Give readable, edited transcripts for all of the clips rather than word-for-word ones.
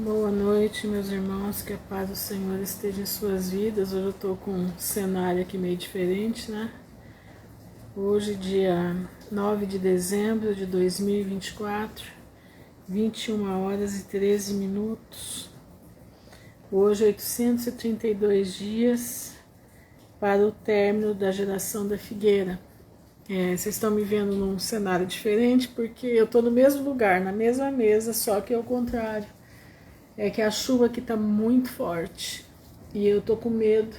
Boa noite, meus irmãos, que a paz do Senhor esteja em suas vidas. Hoje eu estou com um cenário aqui meio diferente, né? Hoje, dia 9 de dezembro de 2024, 21 horas e 13 minutos. Hoje, 832 dias para o término da geração da figueira. Vocês estão me vendo num cenário diferente porque eu estou no mesmo lugar, na mesma mesa, só que ao contrário. É que a chuva aqui tá muito forte e eu tô com medo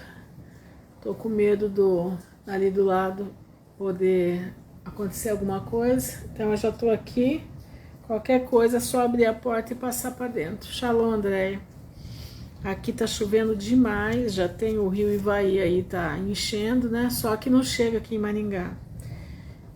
ali do lado poder acontecer alguma coisa. Então eu já tô aqui, qualquer coisa é só abrir a porta e passar para dentro. Shalom, Andréia. Aqui tá chovendo demais, já tem o rio Ivaí aí, tá enchendo, né? Só que não chega aqui em Maringá,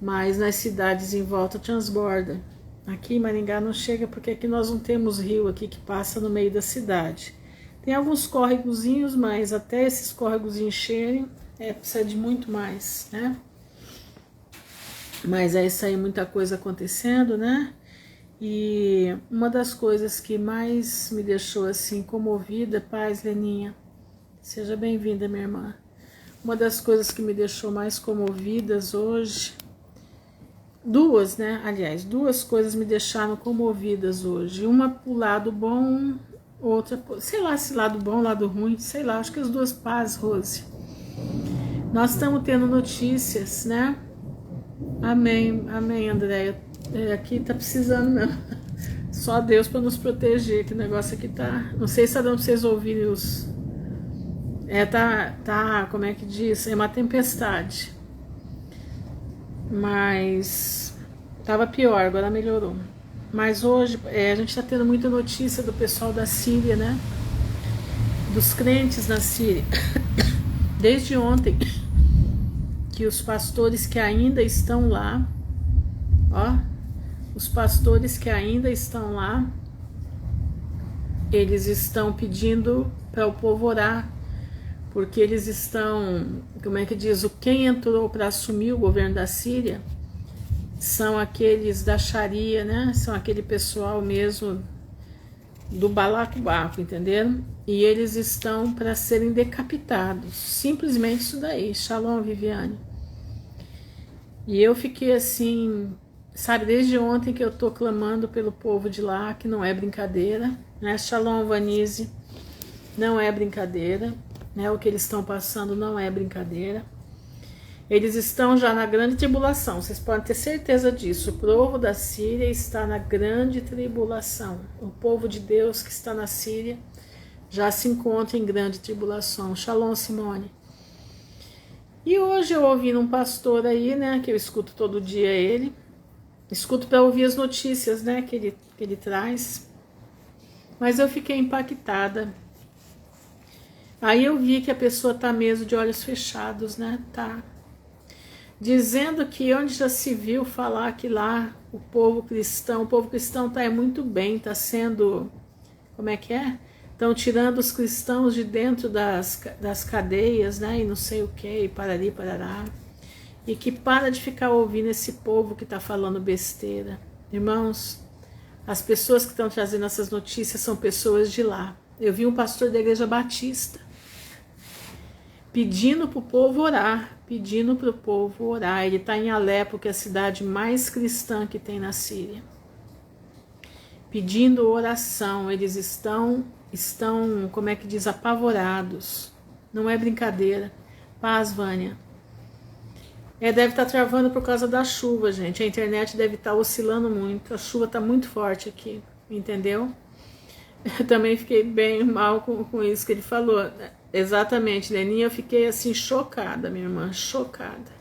mas nas cidades em volta transborda. Aqui em Maringá não chega porque aqui nós não temos rio aqui que passa no meio da cidade. Tem alguns córregozinhos, mas até esses córregos encherem, precisa de muito mais, né? Mas é isso aí, muita coisa acontecendo, né? E uma das coisas que mais me deixou assim comovida, paz, Leninha, seja bem-vinda, minha irmã. Uma das coisas que me deixou mais comovidas hoje, duas coisas me deixaram comovidas hoje. Uma pro lado bom, outra, sei lá se lado bom, lado ruim, sei lá, acho que as duas paz, Rose. Nós estamos tendo notícias, né? Amém, amém, Andréia. Aqui tá precisando mesmo. Só Deus para nos proteger, que o negócio aqui tá... Não sei se tá dando pra vocês ouvirem os... como é que diz? É uma tempestade. Mas tava pior, agora melhorou. Mas hoje a gente está tendo muita notícia do pessoal da Síria, né? Dos crentes na Síria. Desde ontem, que os pastores que ainda estão lá, os pastores que ainda estão lá, eles estão pedindo para o povo orar, porque eles estão, como é que diz, quem entrou para assumir o governo da Síria são aqueles da Sharia, né? São aquele pessoal mesmo do balacobaco, entenderam? E eles estão para serem decapitados, simplesmente isso daí. Shalom, Viviane. E eu fiquei assim, sabe, desde ontem que eu tô clamando pelo povo de lá, que não é brincadeira, né? Shalom, Vanise, não é brincadeira. O que eles estão passando não é brincadeira. Eles estão já na grande tribulação, vocês podem ter certeza disso. O povo da Síria está na grande tribulação. O povo de Deus que está na Síria já se encontra em grande tribulação. Shalom, Simone. E hoje eu ouvi um pastor aí, né, que eu escuto todo dia ele. Escuto para ouvir as notícias, né, que ele traz. Mas eu fiquei impactada. Aí eu vi que a pessoa tá mesmo de olhos fechados, né? Tá. Dizendo que onde já se viu falar que lá o povo cristão tá muito bem, tá sendo, como é que é? Estão tirando os cristãos de dentro das cadeias, né? E não sei o que, e parari, parará. E que para de ficar ouvindo esse povo que tá falando besteira. Irmãos, as pessoas que estão trazendo essas notícias são pessoas de lá. Eu vi um pastor da Igreja Batista pedindo para o povo orar, Ele está em Alepo, que é a cidade mais cristã que tem na Síria. Pedindo oração, eles estão, como é que diz, apavorados. Não é brincadeira. Paz, Vânia. Deve estar travando por causa da chuva, gente. A internet deve estar oscilando muito. A chuva está muito forte aqui, entendeu? Eu também fiquei bem mal com isso que ele falou. Exatamente, Leninha, eu fiquei assim chocada, minha irmã, chocada.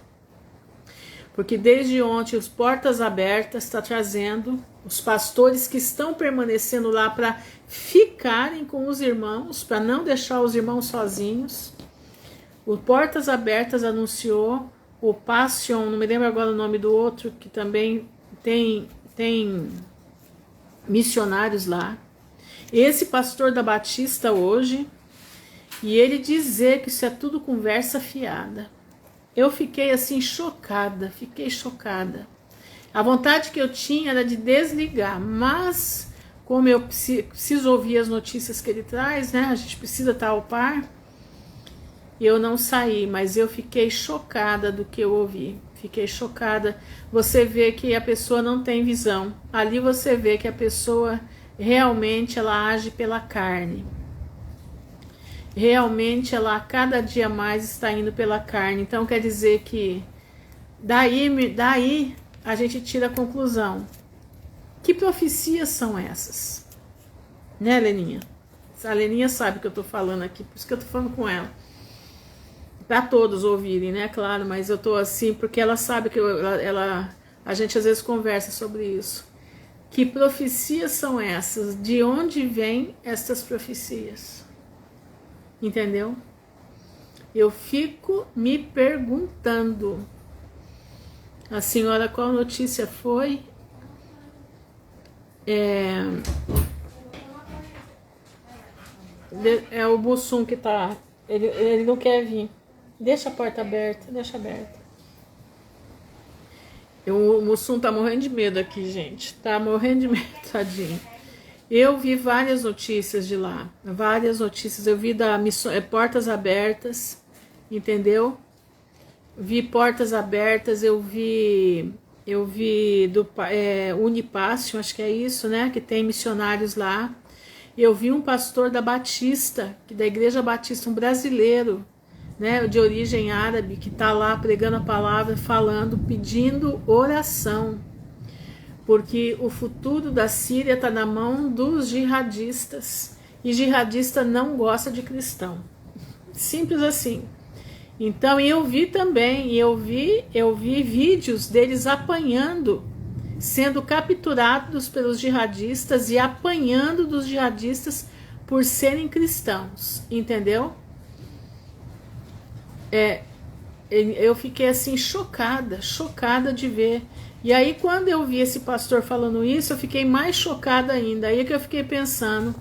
Porque desde ontem os Portas Abertas está trazendo os pastores que estão permanecendo lá para ficarem com os irmãos, para não deixar os irmãos sozinhos. O Portas Abertas anunciou, o Passion, não me lembro agora o nome do outro, que também tem missionários lá. Esse pastor da Batista hoje, e ele dizer que isso é tudo conversa fiada. Eu fiquei assim chocada, A vontade que eu tinha era de desligar, mas como eu preciso ouvir as notícias que ele traz, né? A gente precisa estar ao par. E eu não saí, mas eu fiquei chocada do que eu ouvi. Fiquei chocada. Você vê que a pessoa não tem visão. Ali você vê que a pessoa realmente ela age pela carne. Realmente ela a cada dia mais está indo pela carne. Então quer dizer que daí a gente tira a conclusão. Que profecias são essas? Né, Leninha? A Leninha sabe o que eu tô falando aqui, por isso que eu tô falando com ela. Para todos ouvirem, né? Claro, mas eu tô assim porque ela sabe que a gente às vezes conversa sobre isso. Que profecias são essas? De onde vêm estas profecias? Entendeu? Eu fico me perguntando. A senhora, qual notícia foi? É o Bussum que tá. Ele não quer vir. Deixa a porta aberta, deixa aberta. O Bussum tá morrendo de medo aqui, gente. Tá morrendo de medo, tadinho. Eu vi várias notícias de lá. Várias notícias. Eu vi da Portas Abertas, entendeu? Vi Portas Abertas, eu vi do Unipácio, acho que é isso, né? Que tem missionários lá. Eu vi um pastor da Batista, da Igreja Batista, um brasileiro, né? De origem árabe, que está lá pregando a palavra, falando, pedindo oração. Porque o futuro da Síria está na mão dos jihadistas. E jihadista não gosta de cristão. Simples assim. Então eu vi também, eu vi vídeos deles apanhando, sendo capturados pelos jihadistas e apanhando dos jihadistas por serem cristãos, entendeu? Eu fiquei assim chocada de ver. E aí quando eu vi esse pastor falando isso, eu fiquei mais chocada ainda. Aí que eu fiquei pensando,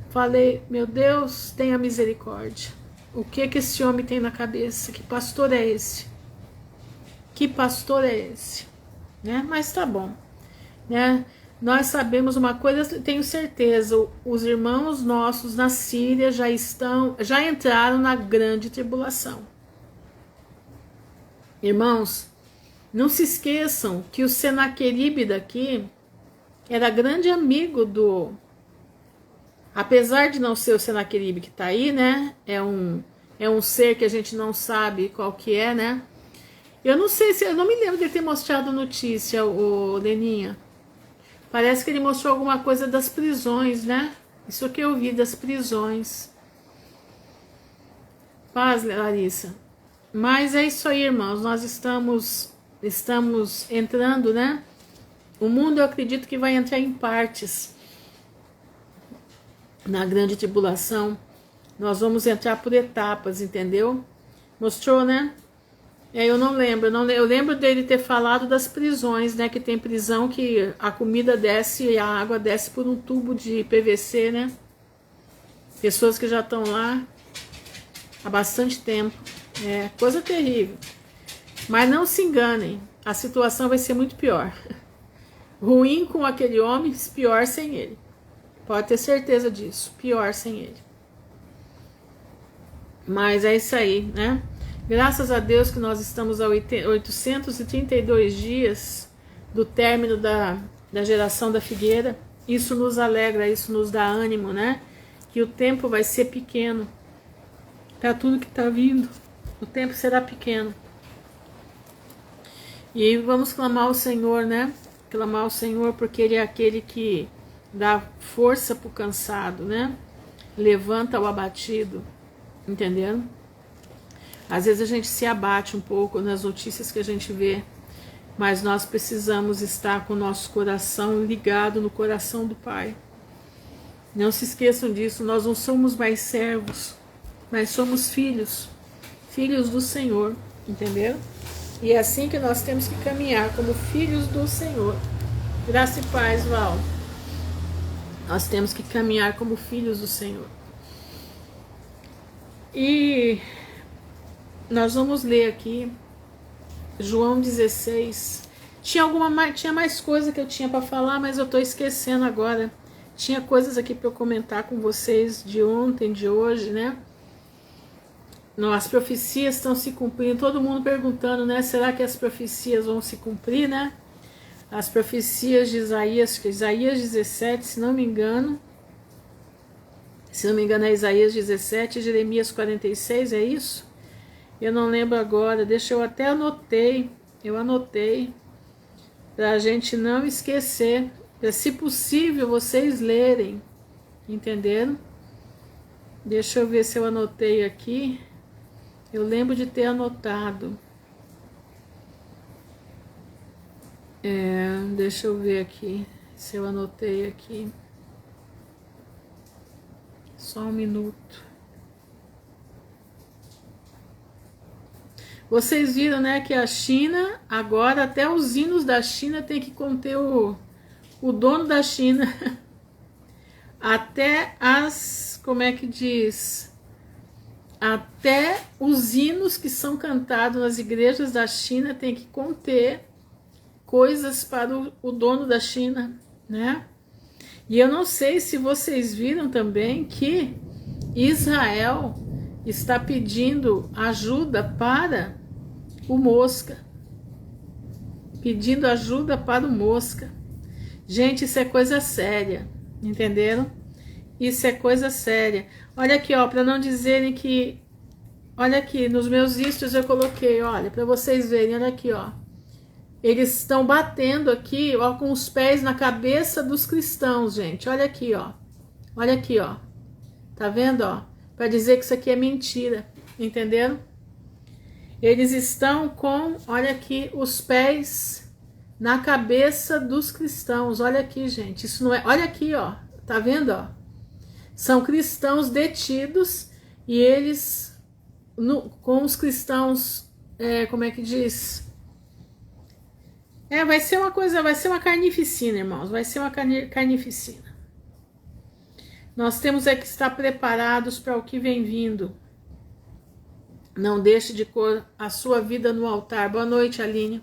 falei, meu Deus, tenha misericórdia. O que esse homem tem na cabeça? Que pastor é esse? Que pastor é esse? Né? Mas tá bom. Né? Nós sabemos uma coisa, tenho certeza, os irmãos nossos na Síria já entraram na grande tribulação. Irmãos, não se esqueçam que o Senaqueribe daqui era grande amigo do... Apesar de não ser o Senaqueribe que tá aí, né? É um ser que a gente não sabe qual que é, né? Eu não sei se... Eu não me lembro de ter mostrado notícia, o Leninha. Parece que ele mostrou alguma coisa das prisões, né? Isso que eu vi das prisões. Paz, Larissa. Mas é isso aí, irmãos. Nós estamos entrando, né? O mundo, eu acredito que vai entrar em partes. Na grande tribulação, nós vamos entrar por etapas, entendeu? Mostrou, né? Eu não lembro, eu lembro dele ter falado das prisões, né? Que tem prisão que a comida desce e a água desce por um tubo de PVC, né? Pessoas que já estão lá há bastante tempo. É coisa terrível. Mas não se enganem, a situação vai ser muito pior. Ruim com aquele homem, pior sem ele. Pode ter certeza disso. Pior sem ele. Mas é isso aí, né? Graças a Deus que nós estamos a 832 dias do término da geração da figueira. Isso nos alegra, isso nos dá ânimo, né? Que o tempo vai ser pequeno. Para tudo que está vindo. O tempo será pequeno. E vamos clamar ao Senhor, né? Clamar ao Senhor porque Ele é aquele que dá força para o cansado, né? Levanta o abatido, entendendo? Às vezes a gente se abate um pouco nas notícias que a gente vê, mas nós precisamos estar com o nosso coração ligado no coração do Pai. Não se esqueçam disso, nós não somos mais servos, mas somos filhos, filhos do Senhor, entenderam? E é assim que nós temos que caminhar, como filhos do Senhor. Graça e paz, Val. Nós temos que caminhar como filhos do Senhor. E nós vamos ler aqui João 16. Tinha mais coisa que eu tinha para falar, mas eu estou esquecendo agora. Tinha coisas aqui para eu comentar com vocês de ontem, de hoje, né? Não, as profecias estão se cumprindo. Todo mundo perguntando, né? Será que as profecias vão se cumprir, né? As profecias de Isaías 17, se não me engano. Se não me engano é Isaías 17, Jeremias 46, é isso? Eu não lembro agora, deixa eu até anotei. Eu anotei para a gente não esquecer. Se possível, vocês lerem, entenderam? Deixa eu ver se eu anotei aqui. Eu lembro de ter anotado. Deixa eu ver aqui, se eu anotei aqui. Só um minuto. Vocês viram, né, que a China, agora até os hinos da China tem que conter o dono da China, até como é que diz? Até os hinos que são cantados nas igrejas da China tem que conter coisas para o dono da China, né? E eu não sei se vocês viram também que Israel está pedindo ajuda para o Mosca. Pedindo ajuda para o Mosca. Gente, isso é coisa séria, entenderam? Isso é coisa séria. Olha aqui, ó, para não dizerem que... Olha aqui, nos meus istos eu coloquei, olha, para vocês verem, olha aqui, ó. Eles estão batendo aqui, ó, com os pés na cabeça dos cristãos, gente. Olha aqui, ó. Olha aqui, ó. Tá vendo, ó? Para dizer que isso aqui é mentira, entenderam? Eles estão com, olha aqui, os pés na cabeça dos cristãos. Olha aqui, gente. Isso não é. Olha aqui, ó. Tá vendo, ó? São cristãos detidos e eles, com os cristãos, como é que diz? Vai ser uma coisa, vai ser uma carnificina, irmãos. Vai ser uma carnificina. Nós temos que estar preparados para o que vem vindo. Não deixe de pôr a sua vida no altar. Boa noite, Aline.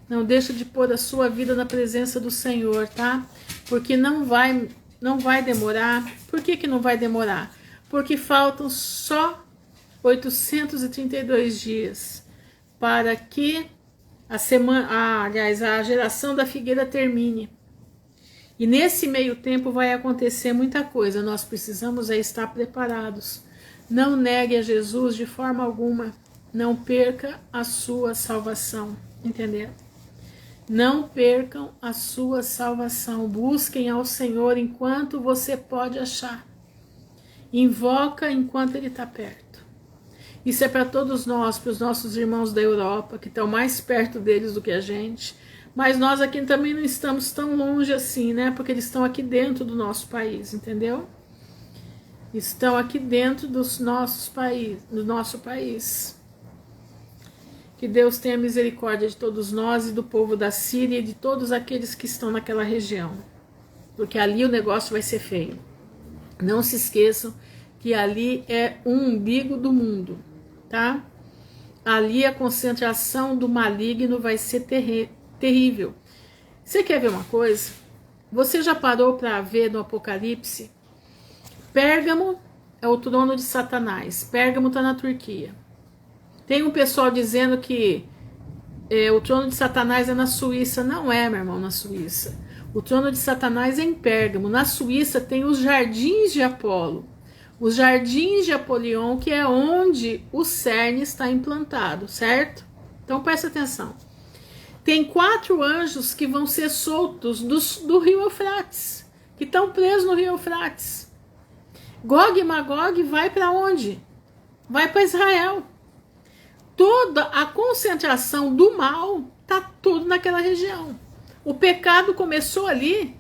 Não deixe de pôr a sua vida na presença do Senhor, tá? Porque não vai demorar. Por que não vai demorar? Porque faltam só 832 dias para que a geração da figueira termine. E nesse meio tempo vai acontecer muita coisa. Nós precisamos estar preparados. Não negue a Jesus de forma alguma. Não perca a sua salvação. Entendeu? Não percam a sua salvação. Busquem ao Senhor enquanto você pode achar. Invoca enquanto Ele está perto. Isso é para todos nós, para os nossos irmãos da Europa, que estão mais perto deles do que a gente. Mas nós aqui também não estamos tão longe assim, né? Porque eles estão aqui dentro do nosso país, entendeu? Estão aqui dentro do nosso país. Que Deus tenha misericórdia de todos nós e do povo da Síria e de todos aqueles que estão naquela região. Porque ali o negócio vai ser feio. Não se esqueçam que ali é o umbigo do mundo, tá? Ali a concentração do maligno vai ser terrível. Você quer ver uma coisa? Você já parou para ver no Apocalipse? Pérgamo é o trono de Satanás. Pérgamo está na Turquia. Tem um pessoal dizendo que o trono de Satanás é na Suíça. Não é, meu irmão, na Suíça. O trono de Satanás é em Pérgamo. Na Suíça tem os jardins de Apolo. Os jardins de Apolion, que é onde o CERN está implantado, certo? Então presta atenção. Tem 4 anjos que vão ser soltos do rio Eufrates, que estão presos no rio Eufrates. Gog e Magog vai para onde? Vai para Israel. Toda a concentração do mal está tudo naquela região. O pecado começou ali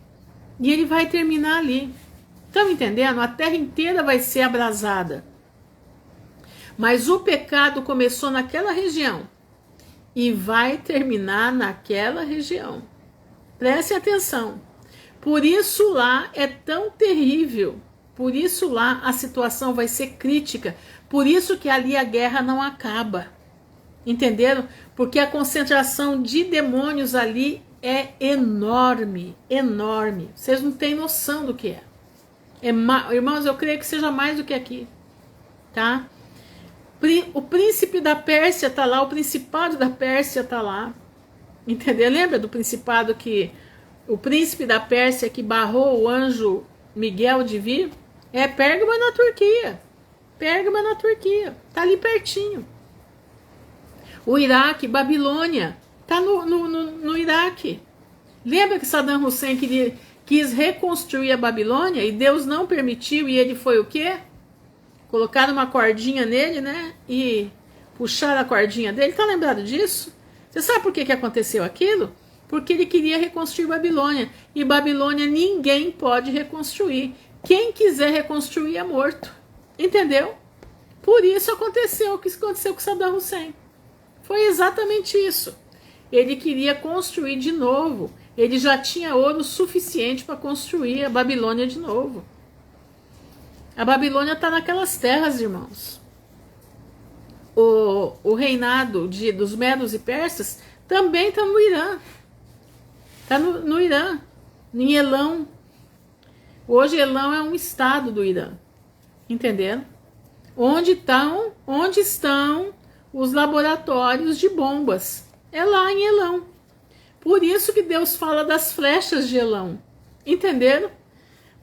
e ele vai terminar ali. Estão entendendo? A terra inteira vai ser abrasada. Mas o pecado começou naquela região e vai terminar naquela região. Preste atenção. Por isso lá é tão terrível. Por isso lá a situação vai ser crítica. Por isso que ali a guerra não acaba. Entenderam? Porque a concentração de demônios ali é enorme, enorme. Vocês não têm noção do que é. Irmãos, eu creio que seja mais do que aqui, tá? O príncipe da Pérsia está lá, o principado da Pérsia está lá, entendeu? Lembra do principado que o príncipe da Pérsia que barrou o anjo Miguel de vir? É Pérgamo na Turquia. Pérgamo na Turquia, tá ali pertinho. O Iraque, Babilônia, tá no Iraque. Lembra que Saddam Hussein quis reconstruir a Babilônia e Deus não permitiu e ele foi o quê? Colocaram uma cordinha nele, né? E puxaram a cordinha dele. Tá lembrado disso? Você sabe por que aconteceu aquilo? Porque ele queria reconstruir Babilônia. E Babilônia ninguém pode reconstruir. Quem quiser reconstruir é morto. Entendeu? Por isso aconteceu o que aconteceu com Saddam Hussein. Foi exatamente isso. Ele queria construir de novo. Ele já tinha ouro suficiente para construir a Babilônia de novo. A Babilônia está naquelas terras, irmãos. O reinado dos Medos e Persas também está no Irã. Está no Irã, em Elão. Hoje Elão é um estado do Irã. Entenderam? Onde estão os laboratórios de bombas? É lá em Elão. Por isso que Deus fala das flechas de Elão. Entenderam?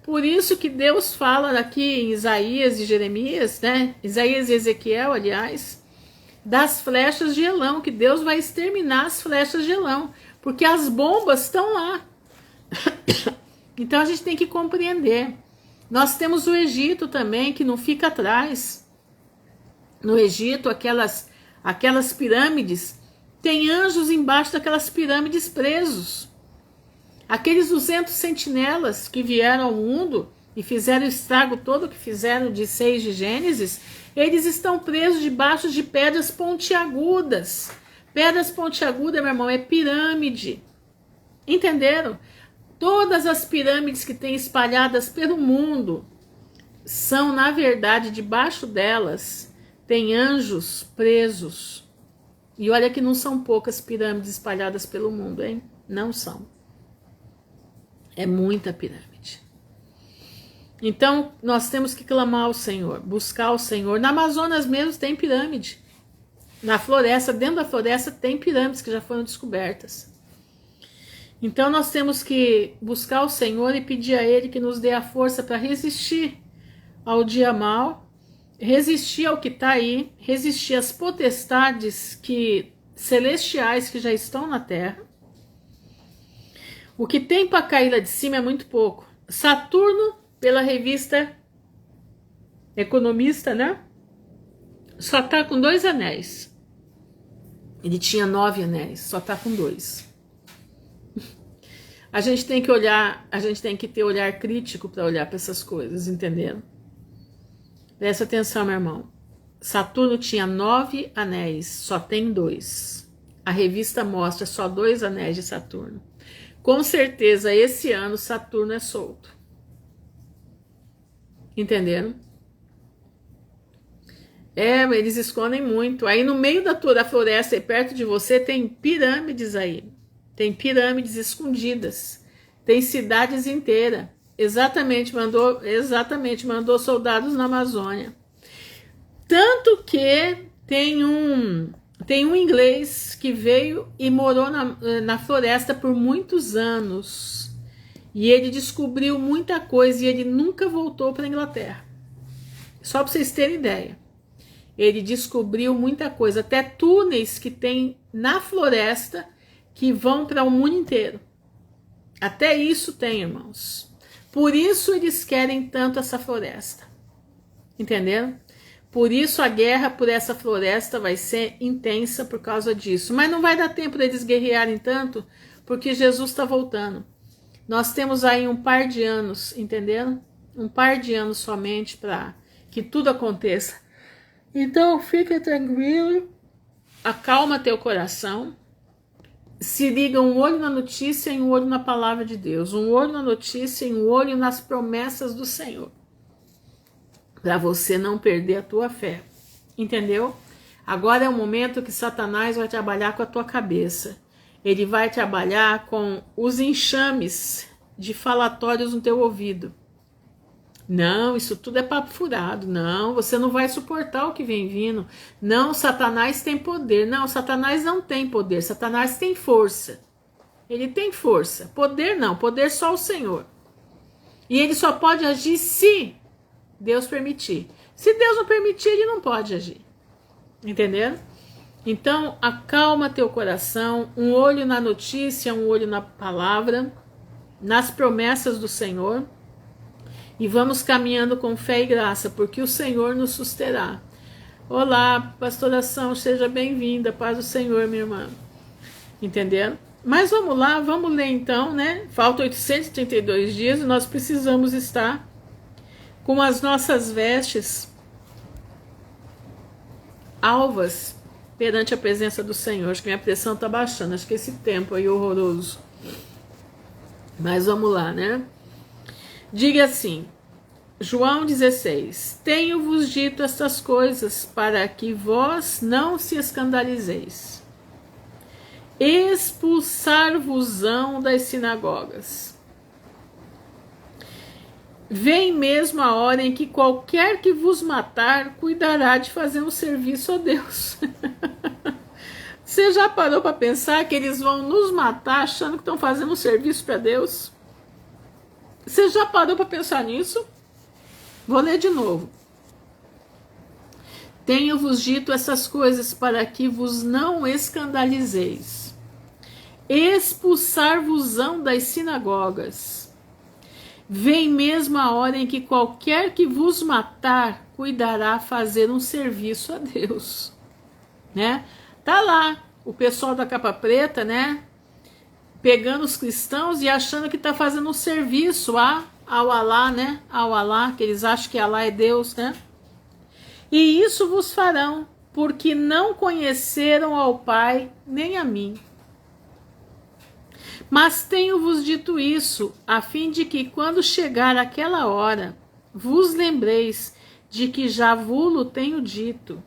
Por isso que Deus fala aqui em Isaías e Jeremias, né? Isaías e Ezequiel, aliás, das flechas de Elão, que Deus vai exterminar as flechas de Elão, porque as bombas estão lá. Então a gente tem que compreender. Nós temos o Egito também, que não fica atrás. No Egito, aquelas pirâmides, tem anjos embaixo daquelas pirâmides presos. Aqueles 200 sentinelas que vieram ao mundo e fizeram o estrago todo que fizeram de 6 de Gênesis, eles estão presos debaixo de pedras pontiagudas. Pedras pontiagudas, meu irmão, é pirâmide. Entenderam? Todas as pirâmides que tem espalhadas pelo mundo são, na verdade, debaixo delas tem anjos presos. E olha que não são poucas pirâmides espalhadas pelo mundo, hein? Não são. É muita pirâmide. Então, nós temos que clamar ao Senhor, buscar o Senhor. Na Amazonas mesmo tem pirâmide. Na floresta, dentro da floresta, tem pirâmides que já foram descobertas. Então, nós temos que buscar o Senhor e pedir a Ele que nos dê a força para resistir ao dia mau, resistir ao que está aí, resistir às potestades celestiais que já estão na terra. O que tem para cair lá de cima é muito pouco. Saturno, pela revista Economista, né? Só tá com 2 anéis. Ele tinha 9 anéis, só tá com 2. A gente tem que olhar, a gente tem que ter olhar crítico para olhar para essas coisas, entenderam? Presta atenção, meu irmão. Saturno tinha 9 anéis, só tem 2. A revista mostra só 2 anéis de Saturno. Com certeza, esse ano Saturno é solto. Entenderam? Eles escondem muito. Aí no meio da floresta e perto de você tem pirâmides aí. Tem pirâmides escondidas. Tem cidades inteiras. Mandou soldados na Amazônia. Tanto que tem um inglês que veio e morou na floresta por muitos anos. E ele descobriu muita coisa e ele nunca voltou para a Inglaterra. Só para vocês terem ideia. Ele descobriu muita coisa, até túneis que tem na floresta que vão para o mundo inteiro. Até isso tem, irmãos. Por isso eles querem tanto essa floresta. Entenderam? Por isso a guerra por essa floresta vai ser intensa por causa disso. Mas não vai dar tempo deles guerrearem tanto, porque Jesus está voltando. Nós temos aí um par de anos, entenderam? Um par de anos somente para que tudo aconteça. Então fique tranquilo, acalma teu coração. Se liga um olho na notícia e um olho na palavra de Deus. Um olho na notícia e um olho nas promessas do Senhor. Para você não perder a tua fé. Entendeu? Agora é o momento que Satanás vai trabalhar com a tua cabeça. Ele vai trabalhar com os enxames de falatórios no teu ouvido. Não, isso tudo é papo furado. Não, você não vai suportar o que vem vindo. Não, Satanás tem poder. Não, Satanás não tem poder. Satanás tem força. Ele tem força. Poder não, poder só o Senhor. E ele só pode agir se Deus permitir. Se Deus não permitir, ele não pode agir. Entendendo? Então, acalma teu coração, um olho na notícia, um olho na palavra, nas promessas do Senhor, e vamos caminhando com fé e graça, porque o Senhor nos susterá. Olá, pastoração, seja bem-vinda, paz do Senhor, minha irmã. Entendendo? Mas vamos lá, vamos ler então, né? Faltam 832 dias e nós precisamos estar com as nossas vestes alvas perante a presença do Senhor. Acho que minha pressão está baixando, acho que esse tempo aí horroroso. Mas vamos lá, né? Diga assim, João 16: Tenho-vos dito estas coisas para que vós não se escandalizeis. Expulsar-vos-ão das sinagogas. Vem mesmo a hora em que qualquer que vos matar cuidará de fazer um serviço a Deus. Você já parou para pensar que eles vão nos matar achando que estão fazendo um serviço para Deus? Você já parou para pensar nisso? Vou ler de novo. Tenho-vos dito essas coisas para que vos não escandalizeis. Expulsar-vos-ão das sinagogas. Vem mesmo a hora em que qualquer que vos matar cuidará fazer um serviço a Deus, né? Tá lá o pessoal da capa preta, né? Pegando os cristãos e achando que tá fazendo um serviço ao Alá, né? Ao Alá, que eles acham que Alá é Deus, né? E isso vos farão, porque não conheceram ao Pai nem a mim. Mas tenho-vos dito isso, a fim de que, quando chegar aquela hora, vos lembreis de que já vos tenho dito.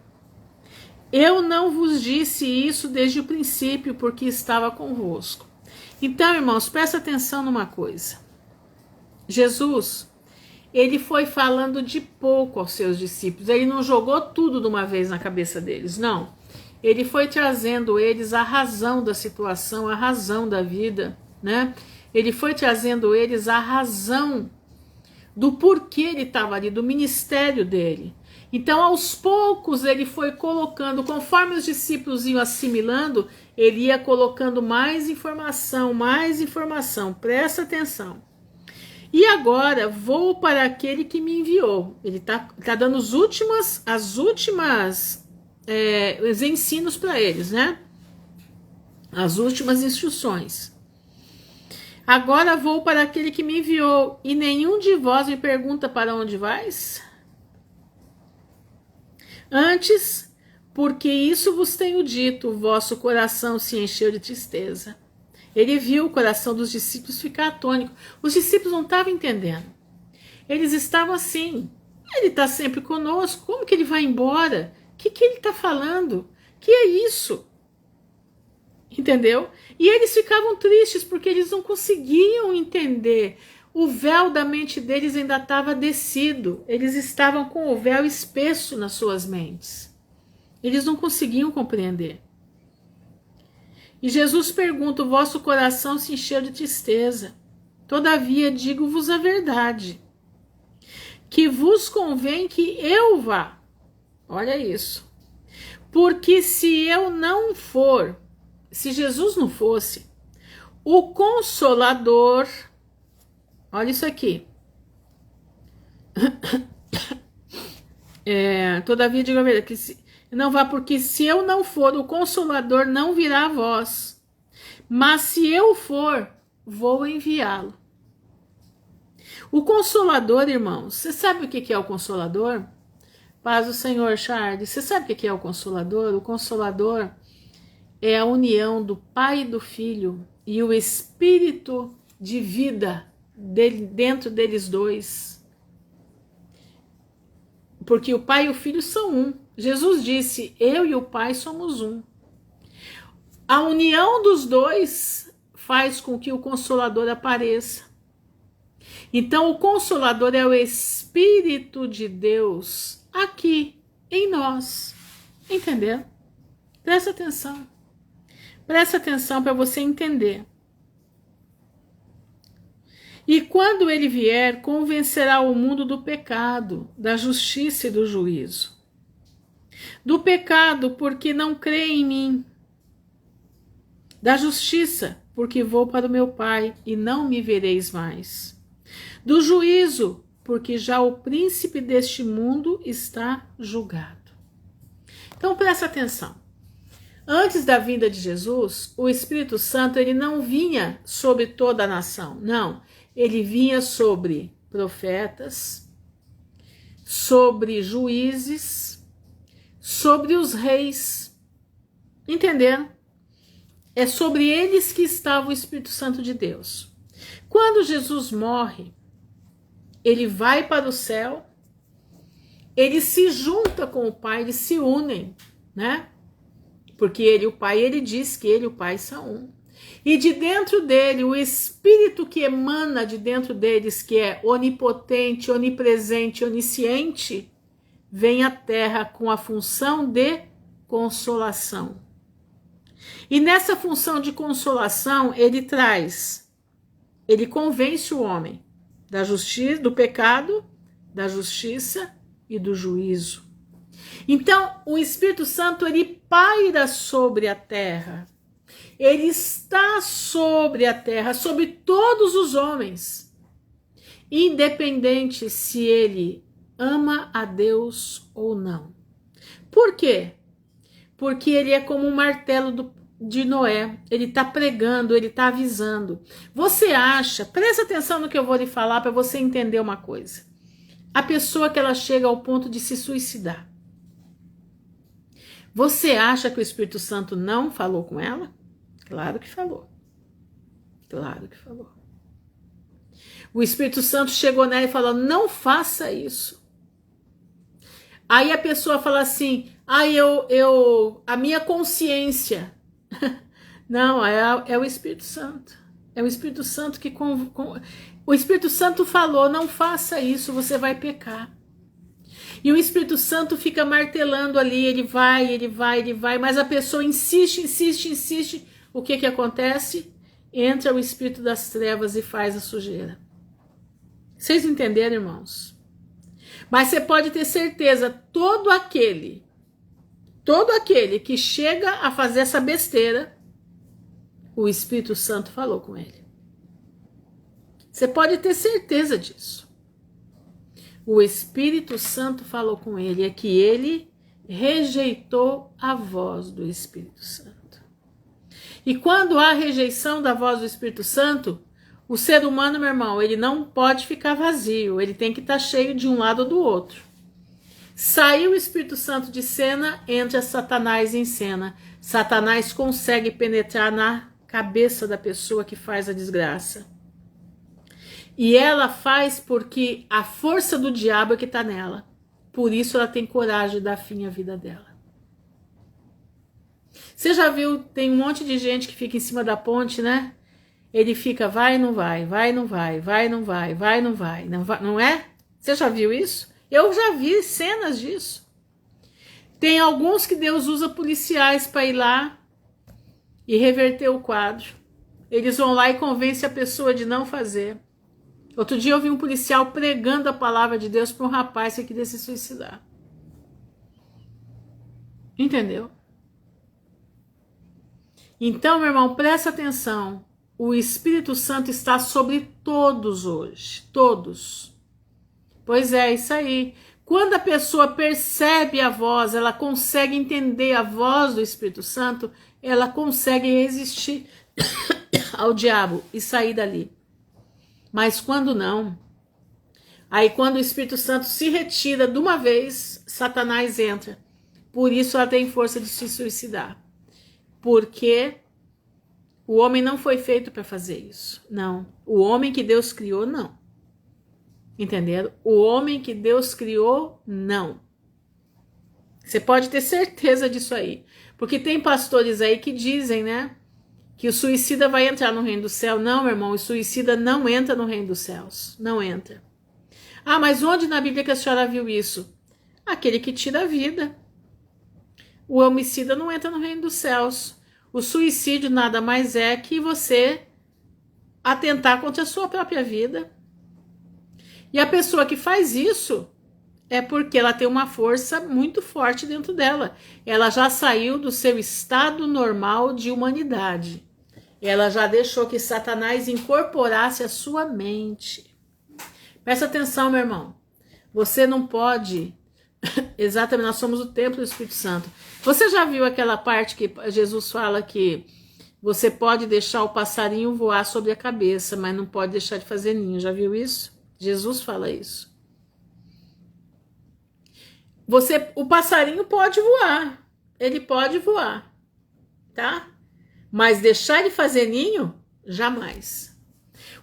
Eu não vos disse isso desde o princípio, porque estava convosco. Então, irmãos, presta atenção numa coisa. Jesus, ele foi falando de pouco aos seus discípulos. Ele não jogou tudo de uma vez na cabeça deles, não. Ele foi trazendo eles a razão da situação, a razão da vida, né? Ele foi trazendo eles a razão do porquê ele estava ali, do ministério dele. Então, aos poucos, ele foi colocando, conforme os discípulos iam assimilando, ele ia colocando mais informação, presta atenção. E agora, vou para aquele que me enviou. Ele está dando os ensinos para eles, né? As últimas instruções. Agora vou para aquele que me enviou, e nenhum de vós me pergunta para onde vais? Antes, porque isso vos tenho dito, o vosso coração se encheu de tristeza. Ele viu o coração dos discípulos ficar atônico. Os discípulos não estavam entendendo. Eles estavam assim, ele está sempre conosco, como que ele vai embora? O que ele está falando? Que é isso? Entendeu? E eles ficavam tristes porque eles não conseguiam entender. O véu da mente deles ainda estava descido. Eles estavam com o véu espesso nas suas mentes. Eles não conseguiam compreender. E Jesus pergunta: o vosso coração se encheu de tristeza. Todavia digo-vos a verdade, que vos convém que eu vá. Olha isso. Porque se eu não for, se Jesus não fosse, o Consolador, olha isso aqui. Todavia digo a verdade, que não vá, porque se eu não for, o Consolador não virá a vós. Mas se eu for, vou enviá-lo. O Consolador, irmãos, você sabe o que é o Consolador? Paz do Senhor, Charles. Você sabe o que é o Consolador? O Consolador é a união do Pai e do Filho e o Espírito de vida dentro deles dois. Porque o Pai e o Filho são um. Jesus disse: eu e o Pai somos um. a união dos dois faz com que o Consolador apareça. Então, o Consolador é o Espírito de Deus aqui em nós. Entendeu? Presta atenção. Presta atenção para você entender. E quando ele vier, convencerá o mundo do pecado, da justiça e do juízo. Do pecado, porque não crê em mim. Da justiça, porque vou para o meu Pai e não me vereis mais. Do juízo, porque já o príncipe deste mundo está julgado. Então presta atenção. Antes da vinda de Jesus, o Espírito Santo ele não vinha sobre toda a nação, não. Ele vinha sobre profetas, sobre juízes, sobre os reis. Entenderam? É sobre eles que estava o Espírito Santo de Deus. Quando Jesus morre, ele vai para o céu, ele se junta com o Pai, eles se unem, né? Porque ele e o Pai, ele diz que ele e o Pai são um. E de dentro dele, o Espírito que emana de dentro deles, que é onipotente, onipresente, onisciente, vem à terra com a função de consolação. E nessa função de consolação, ele convence o homem da justiça, do pecado, da justiça e do juízo. Então, o Espírito Santo, ele paira sobre a terra. Ele está sobre a terra, sobre todos os homens, independente se ele ama a Deus ou não. Por quê? Porque ele é como um martelo de Noé. Ele está pregando, ele está avisando. Você acha, presta atenção no que eu vou lhe falar para você entender uma coisa. A pessoa que ela chega ao ponto de se suicidar. Você acha que o Espírito Santo não falou com ela? Claro que falou. Claro que falou. O Espírito Santo chegou nela e falou: não faça isso. Aí a pessoa fala assim: a minha consciência. Não, é o Espírito Santo. É o Espírito Santo que... O Espírito Santo falou: não faça isso, você vai pecar. E o Espírito Santo fica martelando ali, ele vai, mas a pessoa insiste. O que acontece? Entra o espírito das trevas e faz a sujeira. Vocês entenderam, irmãos? Mas você pode ter certeza, todo aquele que chega a fazer essa besteira, o Espírito Santo falou com ele. Você pode ter certeza disso. O Espírito Santo falou com ele, é que ele rejeitou a voz do Espírito Santo. E quando há rejeição da voz do Espírito Santo, o ser humano, meu irmão, ele não pode ficar vazio, ele tem que estar cheio de um lado ou do outro. Saiu o Espírito Santo de cena, entra Satanás em cena. Satanás consegue penetrar na cabeça da pessoa que faz a desgraça. E ela faz porque a força do diabo é que está nela. Por isso ela tem coragem de dar fim à vida dela. Você já viu, tem um monte de gente que fica em cima da ponte, né? Ele fica, vai, não vai, vai, não vai, vai, não vai, vai, não vai, não é? Você já viu isso? Eu já vi cenas disso. Tem alguns que Deus usa policiais para ir lá e reverter o quadro. Eles vão lá e convencem a pessoa de não fazer. Outro dia eu vi um policial pregando a palavra de Deus para um rapaz que queria se suicidar. Entendeu? Então, meu irmão, presta atenção. O Espírito Santo está sobre todos hoje. Todos. Pois é, isso aí. Quando a pessoa percebe a voz, ela consegue entender a voz do Espírito Santo, ela consegue resistir ao diabo e sair dali. Mas quando não, aí quando o Espírito Santo se retira de uma vez, Satanás entra. Por isso ela tem força de se suicidar. Porque o homem não foi feito para fazer isso. Não. O homem que Deus criou, não. Entenderam? O homem que Deus criou, não. Você pode ter certeza disso aí. Porque tem pastores aí que dizem, né, que o suicida vai entrar no reino do céu. Não, meu irmão, o suicida não entra no reino dos céus. Não entra. Ah, mas onde na Bíblia que a senhora viu isso? Aquele que tira a vida. O homicida não entra no reino dos céus. O suicídio nada mais é que você atentar contra a sua própria vida. E a pessoa que faz isso é porque ela tem uma força muito forte dentro dela. Ela já saiu do seu estado normal de humanidade. Ela já deixou que Satanás incorporasse a sua mente. Presta atenção, meu irmão. Você não pode... Exatamente, nós somos o templo do Espírito Santo. Você já viu aquela parte que Jesus fala que você pode deixar o passarinho voar sobre a cabeça, mas não pode deixar de fazer ninho? Já viu isso? Jesus fala isso. O passarinho pode voar. Ele pode voar, tá? Mas deixar de fazer ninho? Jamais.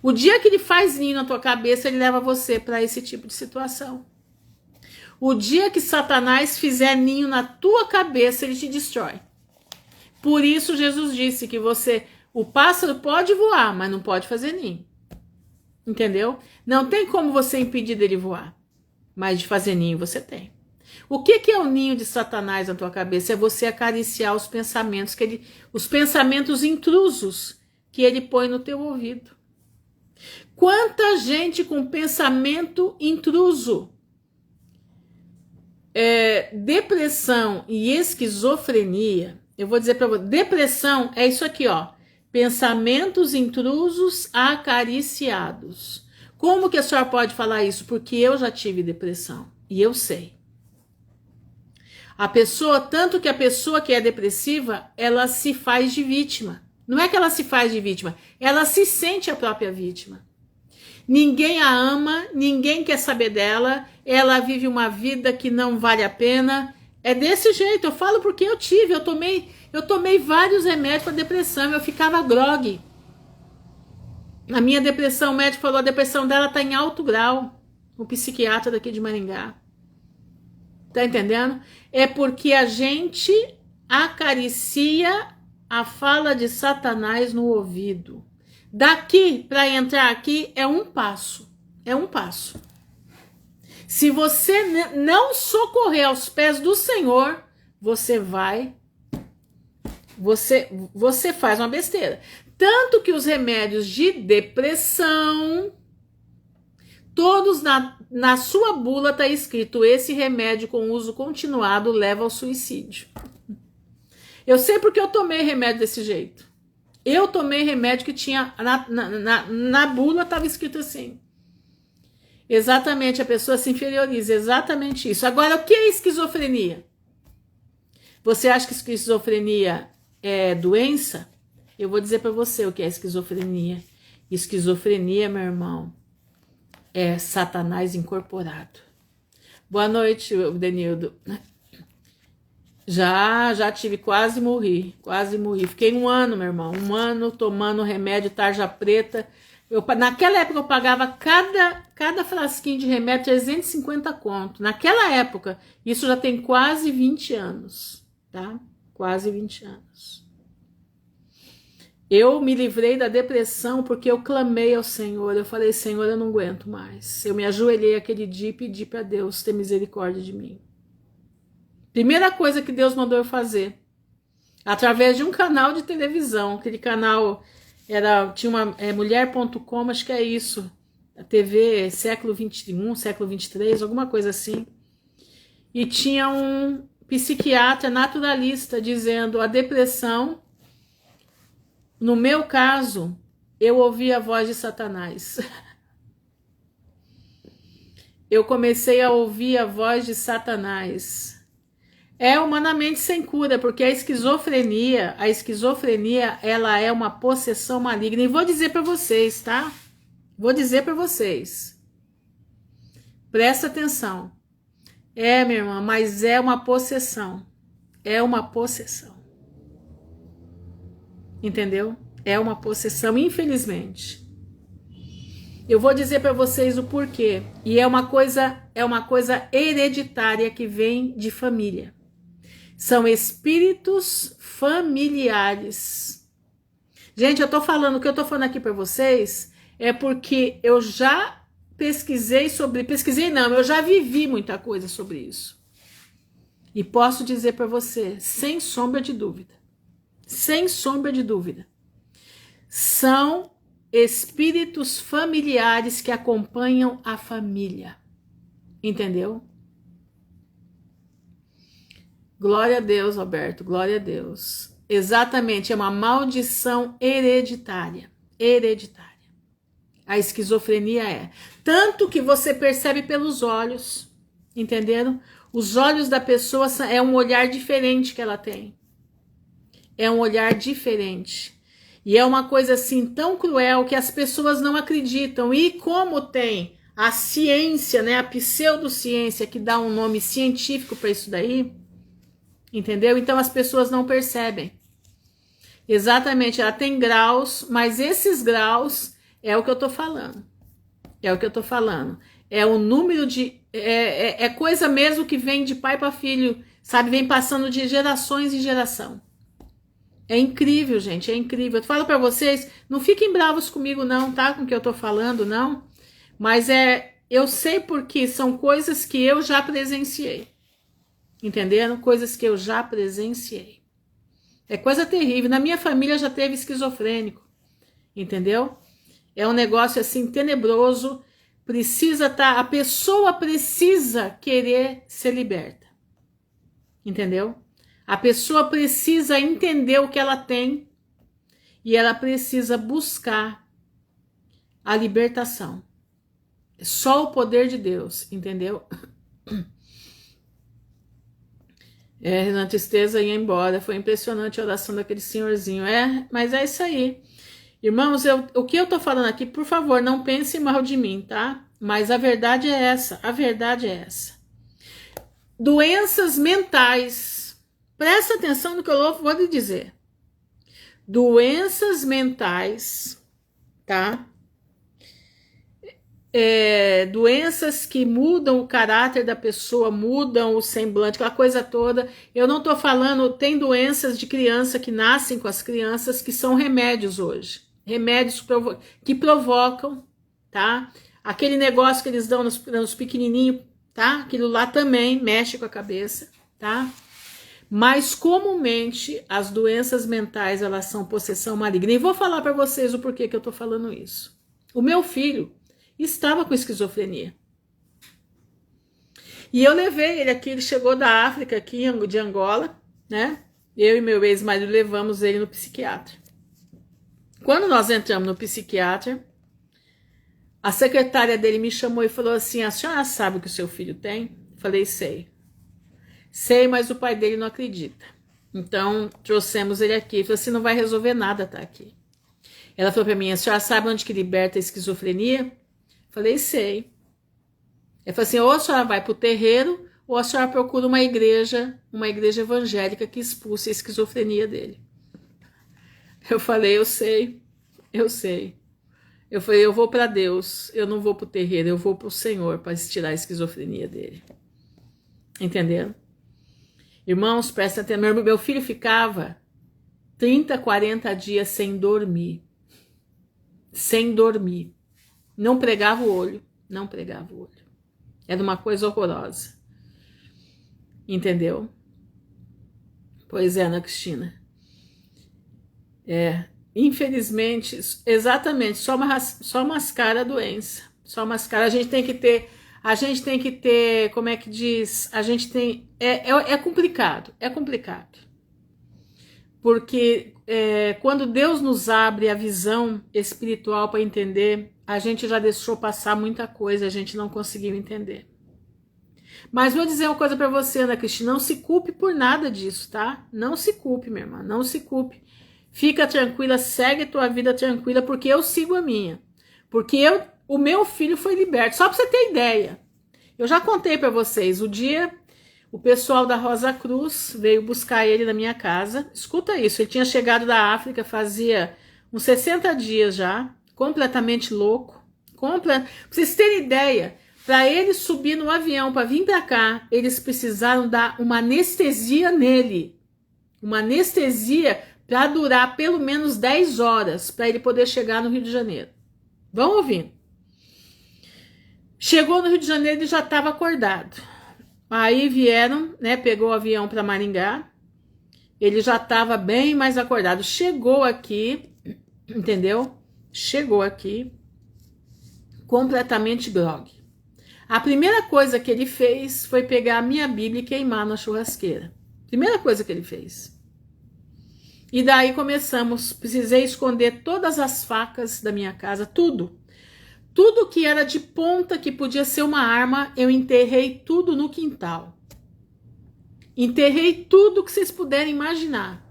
O dia que ele faz ninho na tua cabeça, ele leva você para esse tipo de situação. O dia que Satanás fizer ninho na tua cabeça, ele te destrói. Por isso Jesus disse que o pássaro pode voar, mas não pode fazer ninho. Entendeu? Não tem como você impedir dele voar, mas de fazer ninho você tem. O que é o ninho de Satanás na tua cabeça? É você acariciar os pensamentos os pensamentos intrusos que ele põe no teu ouvido. Quanta gente com pensamento intruso, depressão e esquizofrenia. Eu vou dizer para você, depressão é isso aqui, ó. Pensamentos intrusos acariciados. Como que a senhora pode falar isso? Porque eu já tive depressão e eu sei. Tanto que a pessoa que é depressiva, ela se faz de vítima. Não é que ela se faz de vítima, ela se sente a própria vítima. Ninguém a ama, ninguém quer saber dela, ela vive uma vida que não vale a pena. É desse jeito, eu falo porque eu tomei vários remédios para depressão, eu ficava grogue. A minha depressão, o médico falou, a depressão dela está em alto grau, o psiquiatra daqui de Maringá. Tá entendendo? É porque a gente acaricia a fala de Satanás no ouvido. Daqui para entrar aqui é um passo. É um passo. Se você não socorrer aos pés do Senhor, você faz uma besteira. Tanto que os remédios de depressão, todos na sua bula está escrito: esse remédio com uso continuado leva ao suicídio. Eu sei porque eu tomei remédio desse jeito. Eu tomei remédio que tinha na bula estava escrito assim. Exatamente, a pessoa se inferioriza, exatamente isso. Agora, o que é esquizofrenia? Você acha que esquizofrenia é doença? Eu vou dizer para você o que é esquizofrenia. Esquizofrenia, meu irmão, é Satanás incorporado. Boa noite, Denildo. Já tive, quase morri. Fiquei 1 ano, meu irmão, 1 ano tomando remédio tarja preta. Naquela época eu pagava cada frasquinho de remédio 350 conto. Naquela época, isso já tem quase 20 anos, tá? Quase 20 anos. Eu me livrei da depressão porque eu clamei ao Senhor. Eu falei: Senhor, eu não aguento mais. Eu me ajoelhei aquele dia e pedi para Deus ter misericórdia de mim. Primeira coisa que Deus mandou eu fazer, através de um canal de televisão, aquele canal tinha uma mulher.com, acho que é isso, a TV século 21, século 23, alguma coisa assim, e tinha um psiquiatra naturalista dizendo: a depressão, no meu caso, eu ouvi a voz de Satanás. Eu comecei a ouvir a voz de Satanás. É humanamente sem cura, porque a esquizofrenia, ela é uma possessão maligna. E vou dizer para vocês, tá? Vou dizer para vocês. Presta atenção. Minha irmã, mas é uma possessão. É uma possessão. Entendeu? É uma possessão, infelizmente. Eu vou dizer para vocês o porquê. E é uma coisa hereditária que vem de família. São espíritos familiares. Gente, eu tô falando, o que eu tô falando aqui para vocês é porque eu já pesquisei sobre, pesquisei não, eu já vivi muita coisa sobre isso. E posso dizer para você, sem sombra de dúvida, são espíritos familiares que acompanham a família. Entendeu? Glória a Deus, Alberto, glória a Deus. Exatamente, é uma maldição hereditária. Hereditária. A esquizofrenia é. Tanto que você percebe pelos olhos, entenderam? Os olhos da pessoa é um olhar diferente que ela tem. É um olhar diferente. E é uma coisa assim tão cruel que as pessoas não acreditam. E como tem a ciência, né, a pseudociência que dá um nome científico para isso daí, entendeu? Então as pessoas não percebem. Exatamente, ela tem graus, mas esses graus é o que eu tô falando. É o que eu tô falando. É o número de... É coisa mesmo que vem de pai para filho, sabe? Vem passando de gerações em geração. É incrível, gente, é incrível. Eu falo para vocês, não fiquem bravos comigo não, tá? Com o que eu tô falando, não. Mas eu sei porque são coisas que eu já presenciei. Entenderam? Coisas que eu já presenciei. É coisa terrível. Na minha família já teve esquizofrênico. Entendeu? É um negócio assim tenebroso. A pessoa precisa querer ser liberta. Entendeu? A pessoa precisa entender o que ela tem e ela precisa buscar a libertação. É só o poder de Deus, entendeu? Na tristeza ia embora. Foi impressionante a oração daquele senhorzinho. Mas é isso aí. Irmãos, o que eu tô falando aqui, por favor, não pense mal de mim, tá? Mas a verdade é essa. A verdade é essa. Doenças mentais. Presta atenção no que eu vou lhe dizer. Doenças mentais, tá? Doenças que mudam o caráter da pessoa, mudam o semblante, aquela coisa toda. Eu não tô falando, tem doenças de criança que nascem com as crianças que são remédios hoje. Remédios que provocam, tá? Aquele negócio que eles dão nos pequenininhos, tá? Aquilo lá também mexe com a cabeça, tá? Mas comumente as doenças mentais, elas são possessão maligna. E vou falar para vocês o porquê que eu tô falando isso. O meu filho estava com esquizofrenia. E eu levei ele aqui, ele chegou da África, aqui de Angola, né? Eu e meu ex-marido levamos ele no psiquiatra. Quando nós entramos no psiquiatra, a secretária dele me chamou e falou assim, a senhora sabe o que o seu filho tem? Eu falei, sei. Sei, mas o pai dele não acredita. Então, trouxemos ele aqui. Falei assim, não vai resolver nada, tá aqui. Ela falou para mim, a senhora sabe onde que liberta a esquizofrenia? Falei, sei. Ela falou assim, ou a senhora vai pro terreiro, ou a senhora procura uma igreja evangélica que expulse a esquizofrenia dele. Eu falei, eu sei. Eu falei, eu vou para Deus, eu não vou pro terreiro, eu vou pro Senhor para tirar a esquizofrenia dele. Entenderam? Irmãos, prestem atenção, meu filho ficava 30, 40 dias sem dormir. Sem dormir. Não pregava o olho. Era uma coisa horrorosa. Entendeu? Pois é, Ana Cristina. Infelizmente, exatamente, só mascara a doença. Só mascara. A gente tem que ter, como é que diz? É complicado. Porque quando Deus nos abre a visão espiritual para entender, a gente já deixou passar muita coisa, a gente não conseguiu entender. Mas vou dizer uma coisa para você, Ana Cristina, não se culpe por nada disso, tá? Não se culpe, minha irmã, não se culpe. Fica tranquila, segue a tua vida tranquila, porque eu sigo a minha. Porque o meu filho foi liberto. Só para você ter ideia. Eu já contei para vocês, o pessoal da Rosa Cruz veio buscar ele na minha casa. Escuta isso, ele tinha chegado da África fazia uns 60 dias já, completamente louco. Pra vocês terem ideia, Para ele subir no avião, para vir para cá, eles precisaram dar uma anestesia nele. Uma anestesia para durar pelo menos 10 horas, para ele poder chegar no Rio de Janeiro. Vão ouvindo. Chegou no Rio de Janeiro e já estava acordado. Aí vieram, né, pegou o avião para Maringá. Ele já estava bem mais acordado. Chegou aqui, entendeu? Chegou aqui completamente grogue. A primeira coisa que ele fez foi pegar a minha Bíblia e queimar na churrasqueira. Primeira coisa que ele fez. E daí começamos, precisei esconder todas as facas da minha casa, tudo. Tudo que era de ponta, que podia ser uma arma, eu enterrei tudo no quintal. Enterrei tudo que vocês puderem imaginar.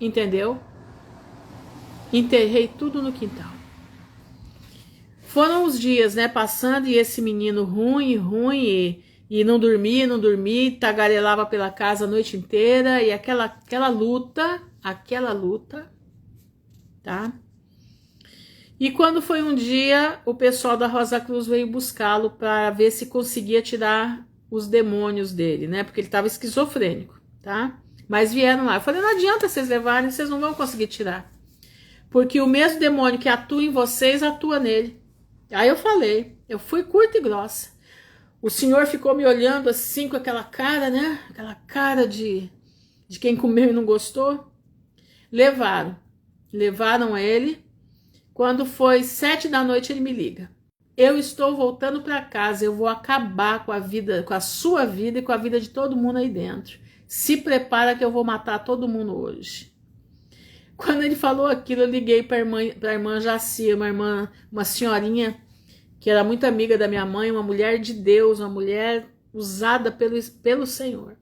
Entendeu? Enterrei tudo no quintal. Foram os dias, né, passando e esse menino ruim e não dormia, tagarelava pela casa a noite inteira e aquela luta, tá? E quando foi um dia, o pessoal da Rosa Cruz veio buscá-lo para ver se conseguia tirar os demônios dele, né? Porque ele estava esquizofrênico, tá? Mas vieram lá. Eu falei, não adianta vocês levarem, vocês não vão conseguir tirar. Porque o mesmo demônio que atua em vocês, atua nele. Aí eu falei, eu fui curta e grossa. O senhor ficou me olhando assim com aquela cara, né? Aquela cara de quem comeu e não gostou. Levaram ele. Quando foi 7 da noite, ele me liga. Eu estou voltando para casa, eu vou acabar com a vida, com a sua vida e com a vida de todo mundo aí dentro. Se prepara que eu vou matar todo mundo hoje. Quando ele falou aquilo, eu liguei para a irmã Jaci, uma senhorinha que era muito amiga da minha mãe, uma mulher de Deus, uma mulher usada pelo Senhor.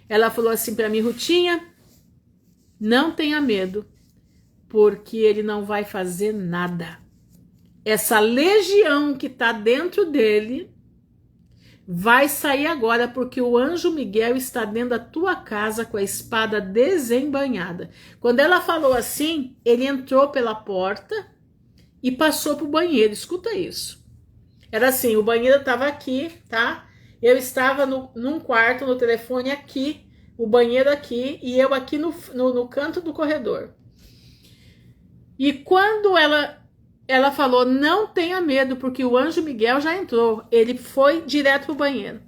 Ela falou assim para mim, Rutinha, não tenha medo, porque ele não vai fazer nada. Essa legião que está dentro dele vai sair agora, porque o anjo Miguel está dentro da tua casa com a espada desembainhada. Quando ela falou assim, ele entrou pela porta e passou para o banheiro. Escuta isso. Era assim, o banheiro estava aqui, tá? Eu estava num quarto, no telefone aqui, o banheiro aqui, e eu aqui no canto do corredor. E quando ela falou, não tenha medo, porque o anjo Miguel já entrou. Ele foi direto pro banheiro.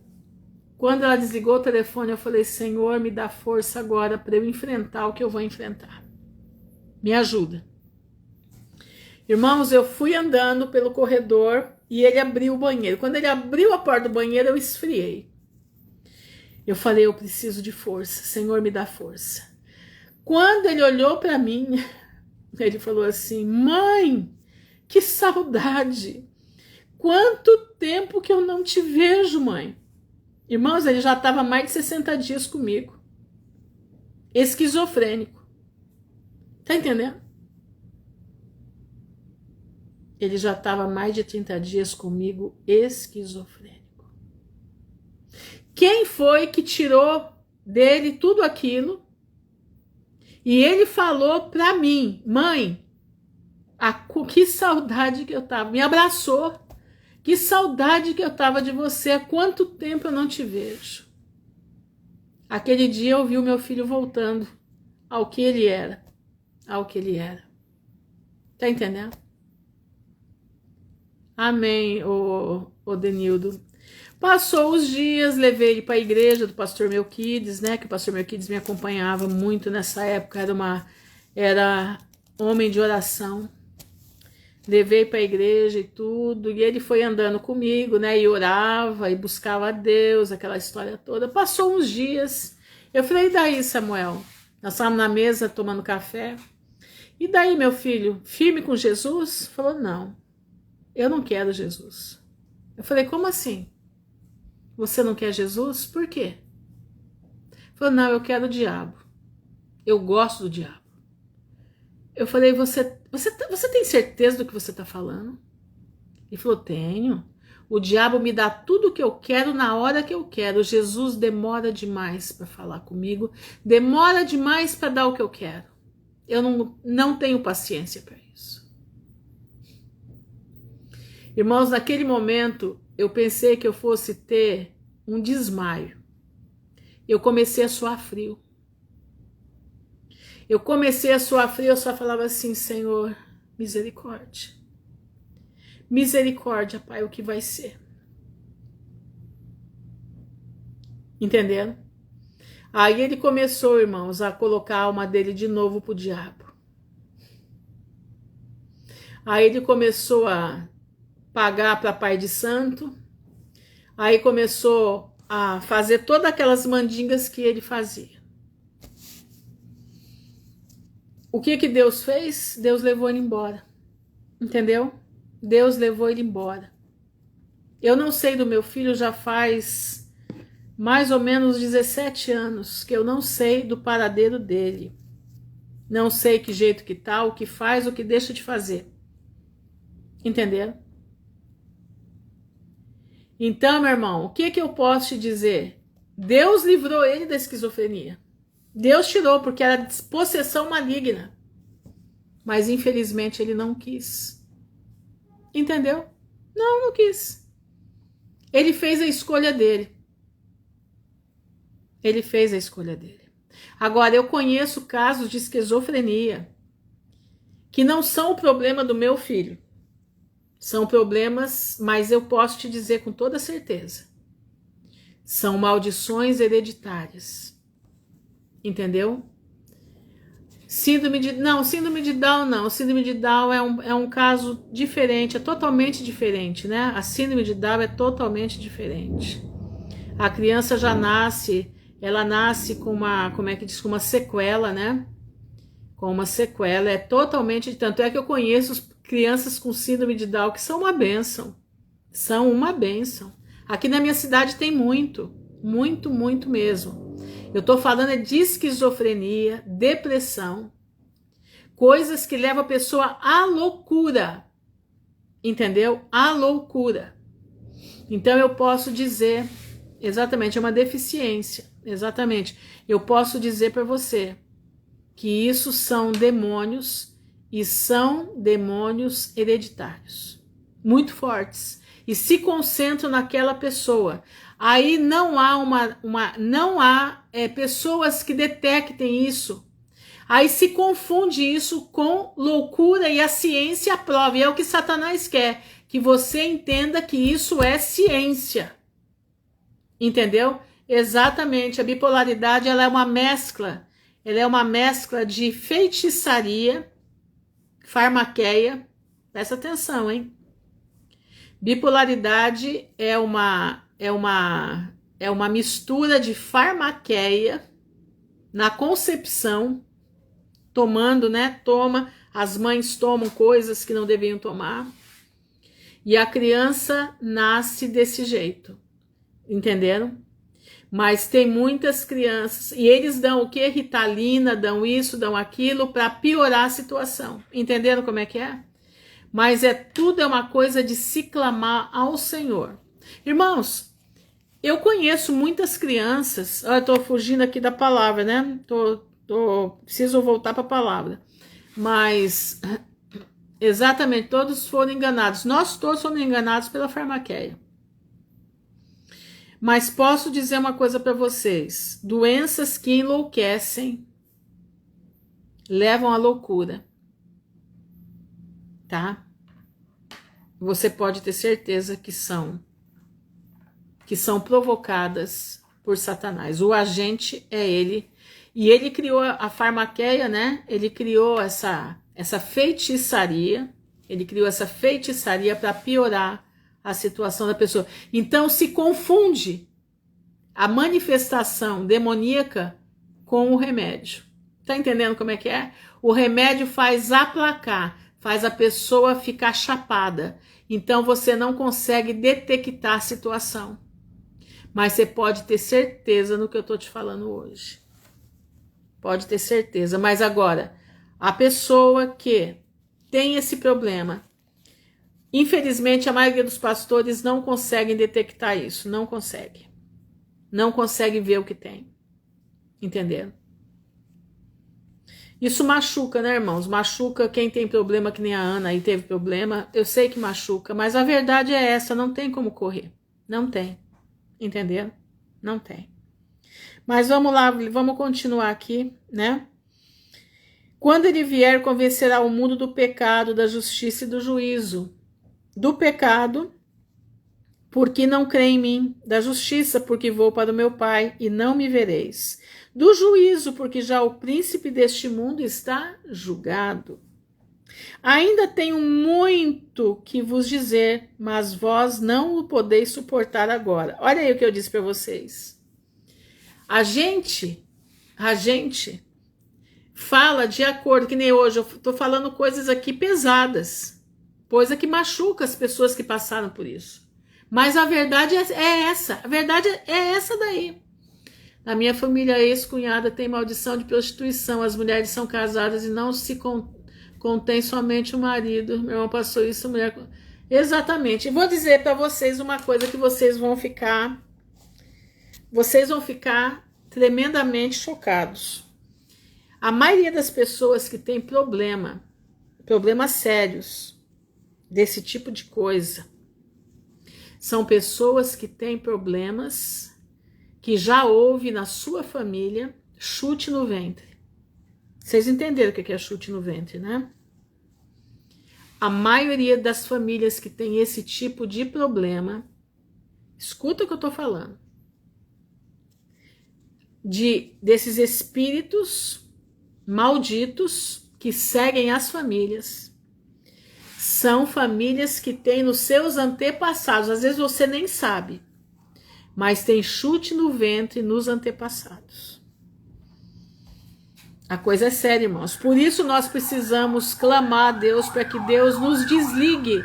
Quando ela desligou o telefone, eu falei, Senhor, me dá força agora para eu enfrentar o que eu vou enfrentar. Me ajuda. Irmãos, eu fui andando pelo corredor e ele abriu o banheiro. Quando ele abriu a porta do banheiro, eu esfriei. Eu falei, eu preciso de força. Senhor, me dá força. Quando ele olhou para mim, ele falou assim, mãe, que saudade! Quanto tempo que eu não te vejo, mãe! Irmãos, ele já estava mais de 60 dias comigo. Esquizofrênico. Tá entendendo? Ele já estava mais de 30 dias comigo, esquizofrênico. Quem foi que tirou dele tudo aquilo? E ele falou para mim, mãe, que saudade que eu tava. Me abraçou. Que saudade que eu tava de você. Há quanto tempo eu não te vejo. Aquele dia eu vi o meu filho voltando ao que ele era. Ao que ele era. Tá entendendo? Amém, ô Denildo. Passou os dias, levei ele para a igreja do pastor Melquides, né? Que o pastor Melquides me acompanhava muito nessa época. Era homem de oração. Levei para a igreja e tudo, e ele foi andando comigo, né, e orava, e buscava a Deus, aquela história toda. Passou uns dias, eu falei, e daí, Samuel? Nós estávamos na mesa tomando café, e daí, meu filho, firme com Jesus? Falou, não, eu não quero Jesus. Eu falei, como assim? Você não quer Jesus? Por quê? Falou, não, eu quero o diabo, eu gosto do diabo. Eu falei, você tem certeza do que você está falando? Ele falou, tenho. O diabo me dá tudo o que eu quero na hora que eu quero. Jesus demora demais para falar comigo. Demora demais para dar o que eu quero. Eu não tenho paciência para isso. Irmãos, naquele momento, eu pensei que eu fosse ter um desmaio. Eu comecei a suar frio. Eu comecei a suar frio, eu só falava assim, Senhor, misericórdia. Misericórdia, Pai, o que vai ser? Entenderam? Aí ele começou, irmãos, a colocar a alma dele de novo pro diabo. Aí ele começou a pagar para pai de santo. Aí começou a fazer todas aquelas mandingas que ele fazia. O que que Deus fez? Deus levou ele embora. Entendeu? Deus levou ele embora. Eu não sei do meu filho, já faz mais ou menos 17 anos que eu não sei do paradeiro dele. Não sei que jeito que tá, o que faz, o que deixa de fazer. Entenderam? Então, meu irmão, o que que eu posso te dizer? Deus livrou ele da esquizofrenia. Deus tirou, porque era possessão maligna. Mas, infelizmente, ele não quis. Entendeu? Não quis. Ele fez a escolha dele. Ele fez a escolha dele. Agora, eu conheço casos de esquizofrenia que não são o problema do meu filho. São problemas, mas eu posso te dizer com toda certeza. São maldições hereditárias. Entendeu? Síndrome de Down não. Síndrome de Down é um caso diferente, é totalmente diferente, né? A síndrome de Down é totalmente diferente. A criança já nasce, ela nasce com uma, como é que diz, com uma sequela, né? Com uma sequela, é totalmente, tanto é que eu conheço crianças com síndrome de Down que são uma bênção. São uma bênção. Aqui na minha cidade tem muito mesmo. Eu tô falando de esquizofrenia, depressão, coisas que levam a pessoa à loucura, entendeu? À loucura. Então eu posso dizer, exatamente, é uma deficiência, exatamente. Eu posso dizer para você que isso são demônios e são demônios hereditários, muito fortes, e se concentram naquela pessoa. Aí não há pessoas que detectem isso. Aí se confunde isso com loucura e a ciência aprova. E é o que Satanás quer, que você entenda que isso é ciência. Entendeu? Exatamente. A bipolaridade, ela é uma mescla. Ela é uma mescla de feitiçaria, farmaqueia. Presta atenção, hein? Bipolaridade é uma mistura de farmaqueia na concepção, tomando, né? As mães tomam coisas que não deviam tomar. E a criança nasce desse jeito. Entenderam? Mas tem muitas crianças, e eles dão o que? Ritalina, dão isso, dão aquilo, para piorar a situação. Entenderam como é que é? Mas tudo é uma coisa de se clamar ao Senhor. Irmãos, eu conheço muitas crianças. Eu tô fugindo aqui da palavra, né? Preciso voltar para a palavra. Mas, exatamente, todos foram enganados. Nós todos fomos enganados pela farmaqueia. Mas posso dizer uma coisa para vocês. Doenças que enlouquecem levam à loucura. Tá? Você pode ter certeza que são provocadas por Satanás. O agente é ele, e ele criou a farmaqueia, né? Ele criou essa feitiçaria, para piorar a situação da pessoa. Então se confunde a manifestação demoníaca com o remédio. Tá entendendo como é que é? O remédio faz aplacar, faz a pessoa ficar chapada. Então você não consegue detectar a situação. Mas você pode ter certeza no que eu tô te falando hoje. Pode ter certeza. Mas agora, a pessoa que tem esse problema, infelizmente a maioria dos pastores não conseguem detectar isso. Não consegue. Não consegue ver o que tem. Entenderam? Isso machuca, né, irmãos? Machuca quem tem problema, que nem a Ana aí teve problema. Eu sei que machuca, mas a verdade é essa, não tem como correr. Não tem. Entendeu? Não tem. Mas vamos lá, vamos continuar aqui, né? Quando ele vier, convencerá o mundo do pecado, da justiça e do juízo. Do pecado, porque não crê em mim. Da justiça, porque vou para o meu Pai e não me vereis. Do juízo, porque já o príncipe deste mundo está julgado. Ainda tenho muito que vos dizer, mas vós não o podeis suportar agora. Olha aí o que eu disse para vocês. A gente fala de acordo, que nem hoje, eu estou falando coisas aqui pesadas, coisa que machuca as pessoas que passaram por isso. Mas a verdade é essa, a verdade é essa daí. Na minha família, a ex-cunhada tem maldição de prostituição, as mulheres são casadas e não se contém somente o marido. Meu irmão passou isso, a mulher... Exatamente. E vou dizer para vocês uma coisa que vocês vão ficar tremendamente chocados. A maioria das pessoas que tem problemas sérios desse tipo de coisa, são pessoas que têm problemas que já houve na sua família chute no ventre. Vocês entenderam o que é chute no ventre, né? A maioria das famílias que tem esse tipo de problema, escuta o que eu tô falando, desses espíritos malditos que seguem as famílias, são famílias que têm nos seus antepassados, às vezes você nem sabe, mas tem chute no ventre nos antepassados. A coisa é séria, irmãos. Por isso nós precisamos clamar a Deus para que Deus nos desligue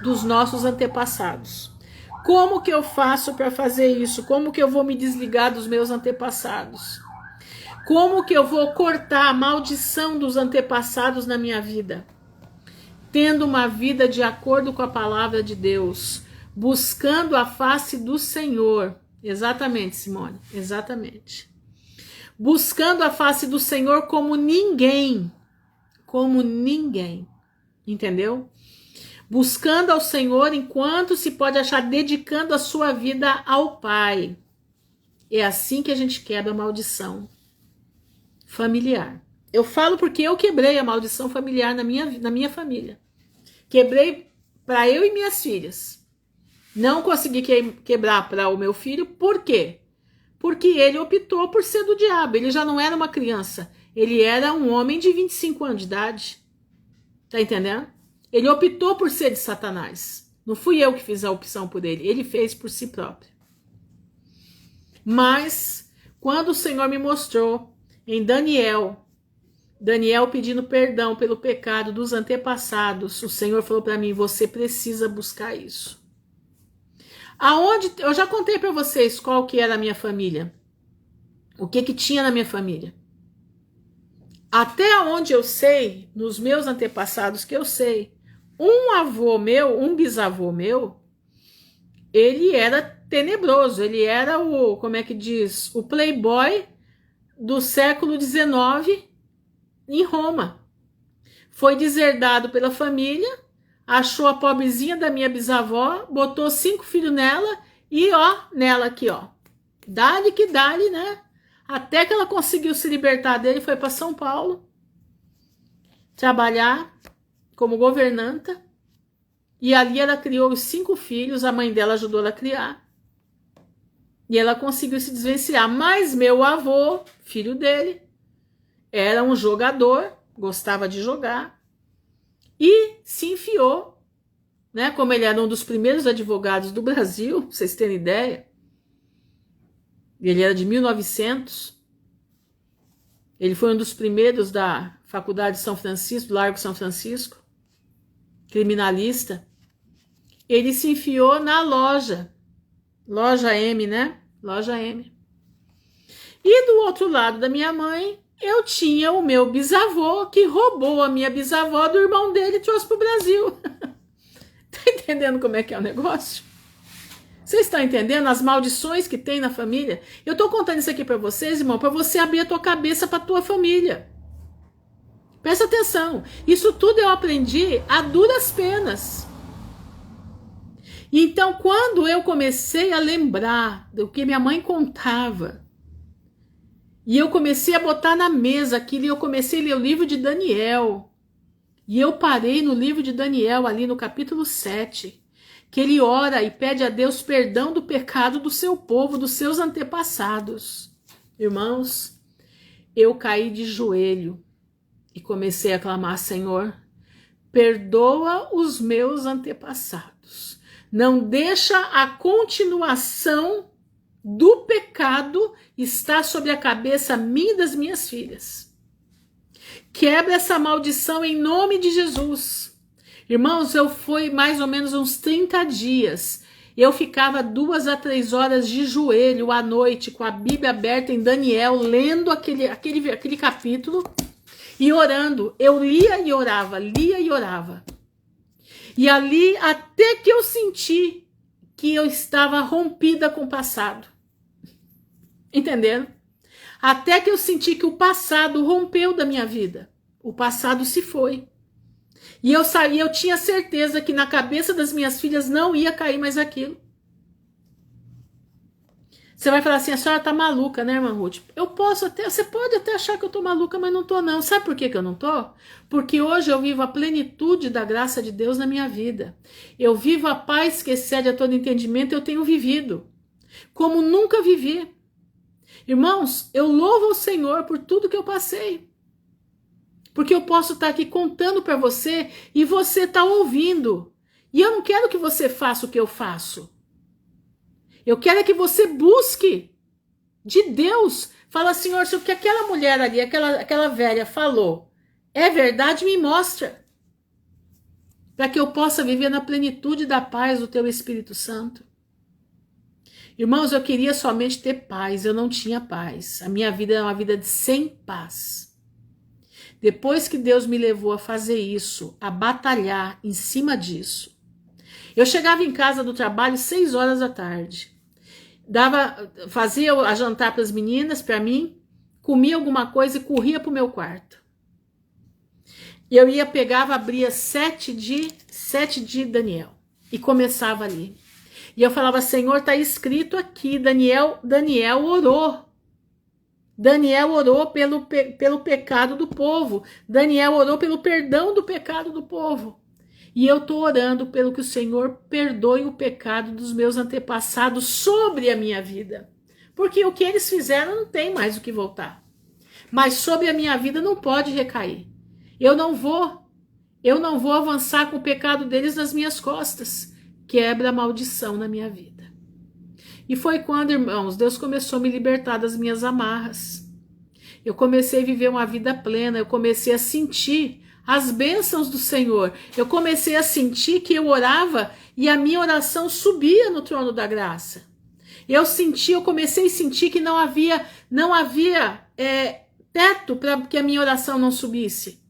dos nossos antepassados. Como que eu faço para fazer isso? Como que eu vou me desligar dos meus antepassados? Como que eu vou cortar a maldição dos antepassados na minha vida? Tendo uma vida de acordo com a palavra de Deus, buscando a face do Senhor. Exatamente, Simone, exatamente. Buscando a face do Senhor como ninguém, entendeu? Buscando ao Senhor enquanto se pode achar, dedicando a sua vida ao Pai. É assim que a gente quebra a maldição familiar. Eu falo porque eu quebrei a maldição familiar na minha família. Quebrei para eu e minhas filhas. Não consegui quebrar para o meu filho, por quê? Porque ele optou por ser do diabo. Ele já não era uma criança. Ele era um homem de 25 anos de idade. Tá entendendo? Ele optou por ser de Satanás. Não fui eu que fiz a opção por ele. Ele fez por si próprio. Mas, quando o Senhor me mostrou em Daniel pedindo perdão pelo pecado dos antepassados, o Senhor falou para mim, você precisa buscar isso. Aonde eu já contei para vocês qual que era a minha família. O que tinha na minha família. Até onde eu sei, nos meus antepassados que eu sei, um bisavô meu, ele era tenebroso, ele era o playboy do século XIX em Roma. Foi deserdado pela família, achou a pobrezinha da minha bisavó, botou 5 filhos nela e nela aqui, dá-lhe que dá-lhe, né? Até que ela conseguiu se libertar dele, foi para São Paulo trabalhar como governanta. E ali ela criou os 5 filhos, a mãe dela ajudou ela a criar. E ela conseguiu se desvencilhar. Mas meu avô, filho dele, era um jogador, gostava de jogar. E se enfiou, né? Como ele era um dos primeiros advogados do Brasil, pra vocês terem ideia. Ele era de 1900. Ele foi um dos primeiros da Faculdade de São Francisco, do Largo São Francisco. Criminalista. Ele se enfiou na loja M, né? Loja M. E do outro lado da minha mãe, eu tinha o meu bisavô, que roubou a minha bisavó do irmão dele e trouxe para o Brasil. Tá entendendo como é que é o negócio? Vocês estão entendendo as maldições que tem na família? Eu tô contando isso aqui para vocês, irmão, para você abrir a tua cabeça para tua família. Presta atenção, isso tudo eu aprendi a duras penas. Então, quando eu comecei a lembrar do que minha mãe contava, e eu comecei a botar na mesa aquilo, e eu comecei a ler o livro de Daniel, e eu parei no livro de Daniel, ali no capítulo 7, que ele ora e pede a Deus perdão do pecado do seu povo, dos seus antepassados. Irmãos, eu caí de joelho e comecei a clamar: Senhor, perdoa os meus antepassados. Não deixa a continuação do pecado estar sobre a cabeça minha e das minhas filhas. Quebra essa maldição em nome de Jesus. Irmãos, eu fui mais ou menos uns 30 dias. Eu ficava 2 a 3 horas de joelho à noite com a Bíblia aberta em Daniel, lendo aquele capítulo e orando. Eu lia e orava, lia e orava. E ali, até que eu senti que eu estava rompida com o passado. Entendendo? Até que eu senti que o passado rompeu da minha vida. O passado se foi. E eu tinha certeza que na cabeça das minhas filhas não ia cair mais aquilo. Você vai falar assim: a senhora tá maluca, né, irmã Ruth? Você pode até achar que eu tô maluca, mas não tô não. Sabe por que eu não tô? Porque hoje eu vivo a plenitude da graça de Deus na minha vida. Eu vivo a paz que excede a todo entendimento, eu tenho vivido como nunca vivi. Irmãos, eu louvo ao Senhor por tudo que eu passei. Porque eu posso estar aqui contando para você e você tá ouvindo. E eu não quero que você faça o que eu faço. Eu quero que você busque de Deus. Fala: Senhor, se o que aquela mulher ali, aquela velha falou é verdade, me mostra. Para que eu possa viver na plenitude da paz do teu Espírito Santo. Irmãos, eu queria somente ter paz, eu não tinha paz. A minha vida era uma vida sem paz. Depois que Deus me levou a fazer isso, a batalhar em cima disso, eu chegava em casa do trabalho 6 horas da tarde. Fazia a jantar para as meninas, para mim, comia alguma coisa e corria para o meu quarto. Eu pegava, abria 7 de Daniel e começava ali. E eu falava: Senhor, está escrito aqui, Daniel orou. Daniel orou pelo pecado do povo. Daniel orou pelo perdão do pecado do povo. E eu estou orando pelo que o Senhor perdoe o pecado dos meus antepassados sobre a minha vida. Porque o que eles fizeram não tem mais o que voltar. Mas sobre a minha vida não pode recair. Eu não vou avançar com o pecado deles nas minhas costas. Quebra a maldição na minha vida. E foi quando, irmãos, Deus começou a me libertar das minhas amarras. Eu comecei a viver uma vida plena, eu comecei a sentir as bênçãos do Senhor. Eu comecei a sentir que eu orava e a minha oração subia no trono da graça. Eu comecei a sentir que não havia teto para que a minha oração não subisse.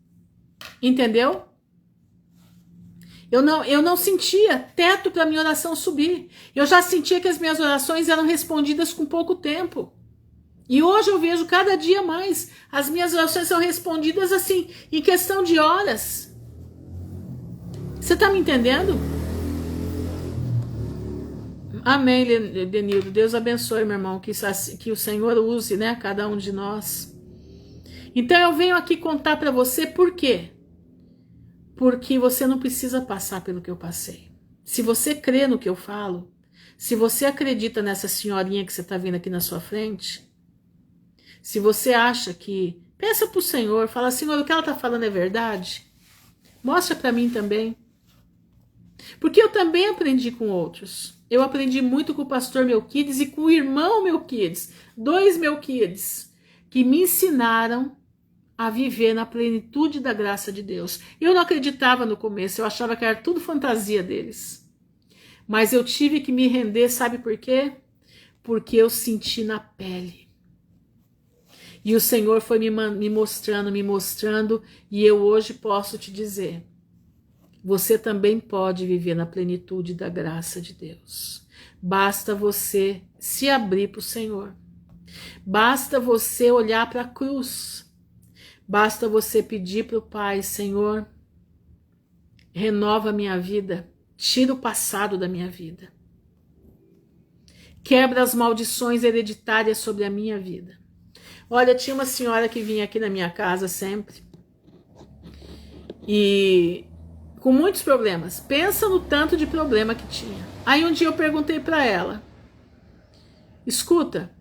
Entendeu? Eu não sentia teto para minha oração subir. Eu já sentia que as minhas orações eram respondidas com pouco tempo. E hoje eu vejo cada dia mais. As minhas orações são respondidas assim, em questão de horas. Você está me entendendo? Amém, Denildo. Deus abençoe, meu irmão. Que o Senhor use, né, cada um de nós. Então eu venho aqui contar para você por quê. Porque você não precisa passar pelo que eu passei. Se você crê no que eu falo, se você acredita nessa senhorinha que você está vendo aqui na sua frente, se você acha que... Peça para o Senhor, fala: Senhor, o que ela está falando é verdade? Mostra para mim também. Porque eu também aprendi com outros. Eu aprendi muito com o pastor Melquides e com o irmão Melquides. 2 Melquides que me ensinaram a viver na plenitude da graça de Deus. Eu não acreditava no começo, eu achava que era tudo fantasia deles. Mas eu tive que me render, sabe por quê? Porque eu senti na pele. E o Senhor foi me mostrando, e eu hoje posso te dizer, você também pode viver na plenitude da graça de Deus. Basta você se abrir para o Senhor. Basta você olhar para a cruz. Basta você pedir para o Pai: Senhor, renova a minha vida, tira o passado da minha vida. Quebra as maldições hereditárias sobre a minha vida. Olha, tinha uma senhora que vinha aqui na minha casa sempre. E com muitos problemas. Pensa no tanto de problema que tinha. Aí um dia eu perguntei para ela: escuta,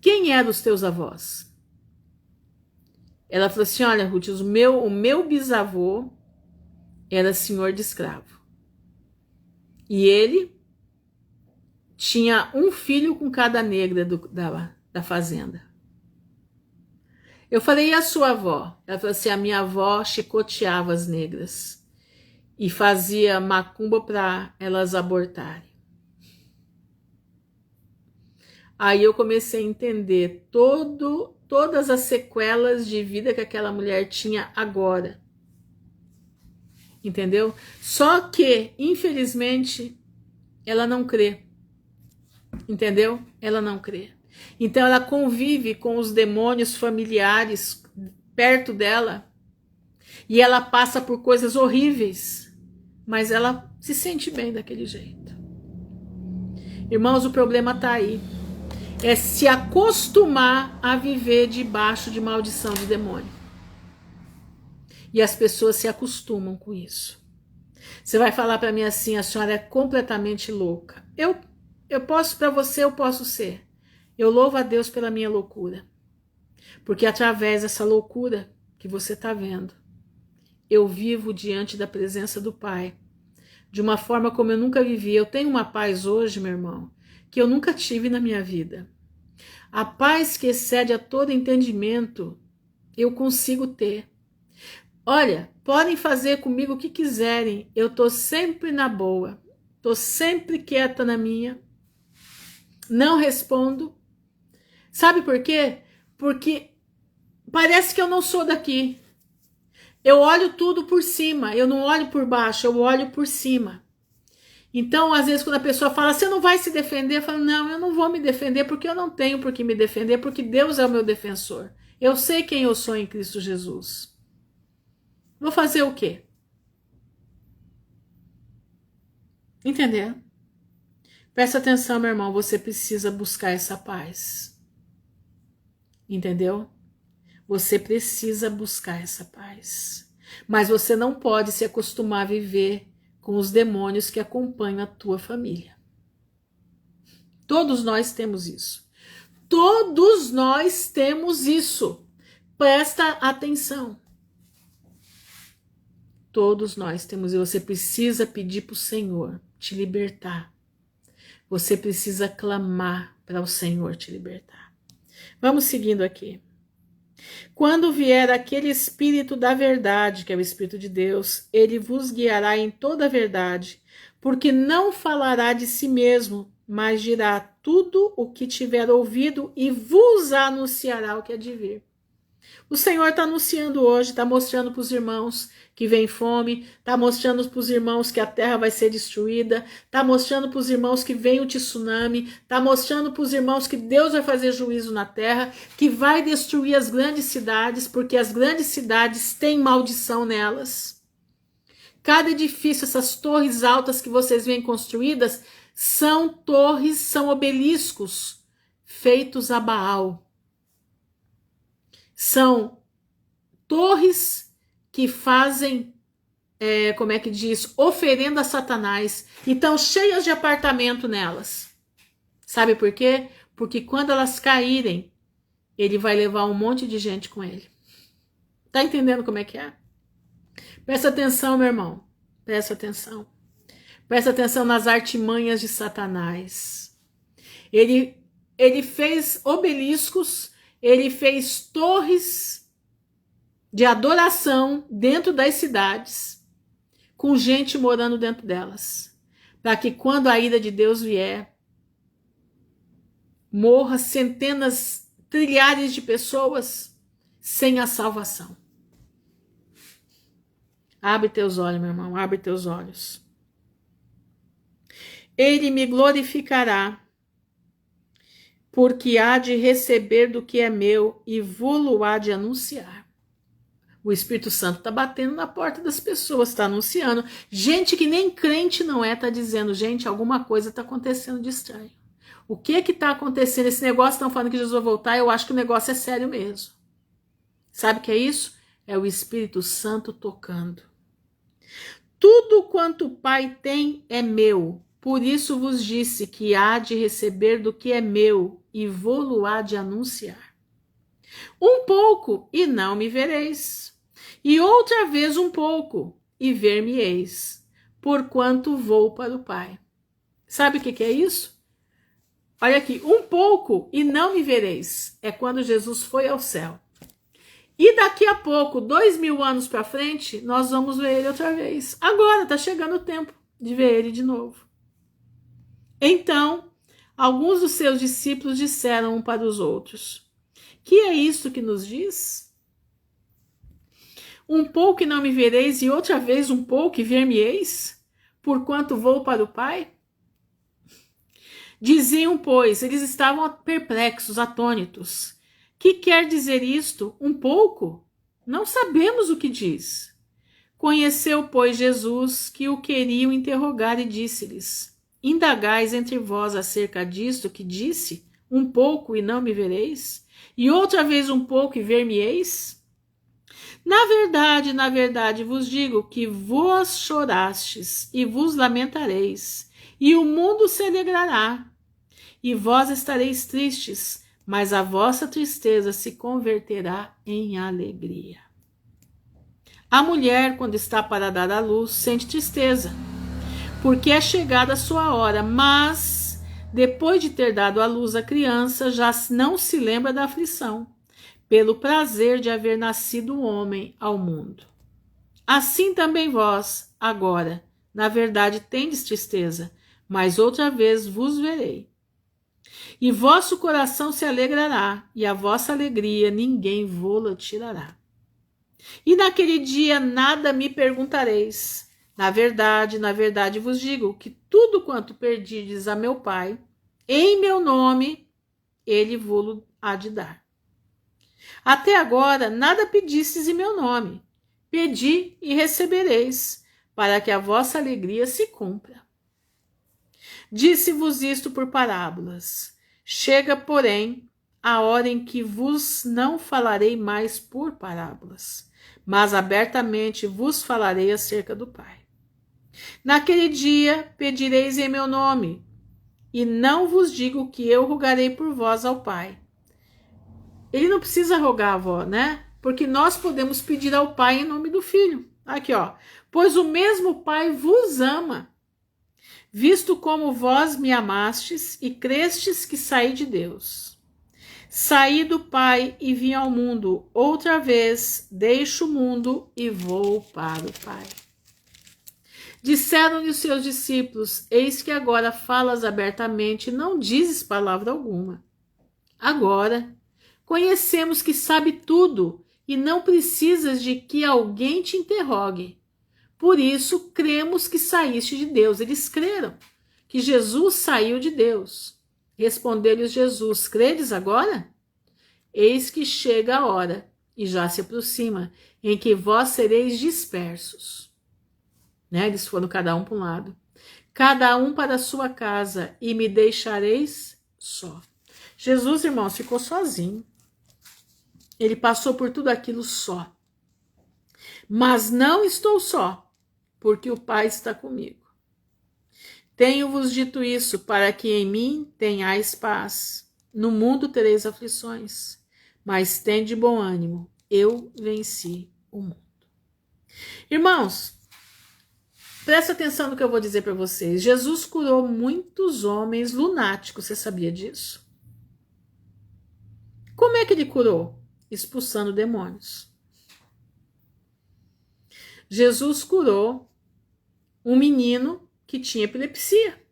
quem eram os teus avós? Ela falou assim: olha, Ruth, o meu bisavô era senhor de escravo. E ele tinha um filho com cada negra da fazenda. Eu falei: e a sua avó? Ela falou assim: a minha avó chicoteava as negras e fazia macumba para elas abortarem. Aí eu comecei a entender todas as sequelas de vida que aquela mulher tinha agora. Entendeu? Só que, infelizmente, ela não crê. Entendeu? Ela não crê. Então ela convive com os demônios familiares perto dela e ela passa por coisas horríveis, mas ela se sente bem daquele jeito. Irmãos, o problema está aí. É se acostumar a viver debaixo de maldição de demônio. E as pessoas se acostumam com isso. Você vai falar para mim assim: a senhora é completamente louca. Eu posso, para você eu posso ser. Eu louvo a Deus pela minha loucura. Porque através dessa loucura que você está vendo, eu vivo diante da presença do Pai. De uma forma como eu nunca vivi. Eu tenho uma paz hoje, meu irmão, que eu nunca tive na minha vida. A paz que excede a todo entendimento, eu consigo ter. Olha, podem fazer comigo o que quiserem, eu tô sempre na boa, tô sempre quieta na minha, não respondo. Sabe por quê? Porque parece que eu não sou daqui. Eu olho tudo por cima, eu não olho por baixo, eu olho por cima. Então, às vezes, quando a pessoa fala: você não vai se defender? Eu falo: não, eu não vou me defender, porque eu não tenho por que me defender, porque Deus é o meu defensor. Eu sei quem eu sou em Cristo Jesus. Vou fazer o quê? Entendeu? Presta atenção, meu irmão, você precisa buscar essa paz. Entendeu? Você precisa buscar essa paz. Mas você não pode se acostumar a viver com os demônios que acompanham a tua família. Todos nós temos isso. Todos nós temos isso. Presta atenção. Todos nós temos, e você precisa pedir para o Senhor te libertar. Você precisa clamar para o Senhor te libertar. Vamos seguindo aqui. Quando vier aquele Espírito da verdade, que é o Espírito de Deus, ele vos guiará em toda a verdade, porque não falará de si mesmo, mas dirá tudo o que tiver ouvido e vos anunciará o que há de vir. O Senhor está anunciando hoje, está mostrando para os irmãos que vem fome, está mostrando para os irmãos que a terra vai ser destruída, está mostrando para os irmãos que vem o tsunami, está mostrando para os irmãos que Deus vai fazer juízo na terra, que vai destruir as grandes cidades, porque as grandes cidades têm maldição nelas. Cada edifício, essas torres altas que vocês veem construídas, são torres, são obeliscos feitos a Baal. São torres que fazem, como é que diz, oferenda a Satanás, e estão cheias de apartamento nelas. Sabe por quê? Porque quando elas caírem, ele vai levar um monte de gente com ele. Tá entendendo como é que é? Presta atenção, meu irmão. Presta atenção. Presta atenção nas artimanhas de Satanás. Ele fez obeliscos, ele fez torres de adoração dentro das cidades, com gente morando dentro delas, para que quando a ira de Deus vier, morra centenas, trilhares de pessoas sem a salvação. Abre teus olhos, meu irmão, abre teus olhos. Ele me glorificará, porque há de receber do que é meu e vô-lo há de anunciar. O Espírito Santo está batendo na porta das pessoas, está anunciando. Gente que nem crente não é, está dizendo, gente, alguma coisa está acontecendo de estranho. O que está acontecendo? Esse negócio, estão falando que Jesus vai voltar, eu acho que o negócio é sério mesmo. Sabe o que é isso? É o Espírito Santo tocando. Tudo quanto o Pai tem é meu. Por isso vos disse que há de receber do que é meu e vou-lo há de anunciar. Um pouco e não me vereis, e outra vez um pouco e ver-me-eis, porquanto vou para o Pai. Sabe o que é isso? Olha aqui, um pouco e não me vereis, é quando Jesus foi ao céu. E daqui a pouco, 2000 anos para frente, nós vamos ver ele outra vez. Agora está chegando o tempo de ver ele de novo. Então, alguns dos seus discípulos disseram um para os outros: que é isto que nos diz? Um pouco e não me vereis, e outra vez um pouco e ver-me-eis, porquanto vou para o Pai? Diziam, pois, eles estavam perplexos, atônitos. Que quer dizer isto? Um pouco? Não sabemos o que diz. Conheceu, pois, Jesus que o queriam interrogar e disse-lhes: indagais entre vós acerca disto que disse? Um pouco e não me vereis? E outra vez um pouco e ver-me-eis? Na verdade vos digo que vós chorastes e vos lamentareis, e o mundo se alegrará. E vós estareis tristes, mas a vossa tristeza se converterá em alegria. A mulher, quando está para dar à luz, sente tristeza, porque é chegada a sua hora, mas, depois de ter dado à luz a criança, já não se lembra da aflição, pelo prazer de haver nascido um homem ao mundo. Assim também vós, agora, na verdade tendes tristeza, mas outra vez vos verei. E vosso coração se alegrará, e a vossa alegria ninguém vô-la tirará. E naquele dia nada me perguntareis. Na verdade vos digo que tudo quanto perdides a meu Pai, em meu nome, ele vô-lo há de dar. Até agora nada pedistes em meu nome. Pedi e recebereis, para que a vossa alegria se cumpra. Disse-vos isto por parábolas. Chega, porém, a hora em que vos não falarei mais por parábolas, mas abertamente vos falarei acerca do Pai. Naquele dia pedireis em meu nome, e não vos digo que eu rogarei por vós ao Pai. Ele não precisa rogar, avó, né? Porque nós podemos pedir ao Pai em nome do Filho. Aqui, ó. Pois o mesmo Pai vos ama, visto como vós me amastes e crestes que saí de Deus. Saí do Pai e vim ao mundo. Outra vez deixo o mundo e vou para o Pai. Disseram-lhe os seus discípulos: eis que agora falas abertamente, não dizes palavra alguma. Agora conhecemos que sabe tudo e não precisas de que alguém te interrogue. Por isso, cremos que saíste de Deus. Eles creram que Jesus saiu de Deus. Respondeu-lhes Jesus: credes agora? Eis que chega a hora, e já se aproxima, em que vós sereis dispersos. Né? Eles foram cada um para um lado. Cada um para a sua casa, e me deixareis só. Jesus, irmãos, ficou sozinho. Ele passou por tudo aquilo só. Mas não estou só, porque o Pai está comigo. Tenho-vos dito isso para que em mim tenhais paz. No mundo tereis aflições, mas tende bom ânimo. Eu venci o mundo. Irmãos, presta atenção no que eu vou dizer para vocês. Jesus curou muitos homens lunáticos. Você sabia disso? Como é que ele curou? Expulsando demônios. Jesus curou um menino que tinha epilepsia.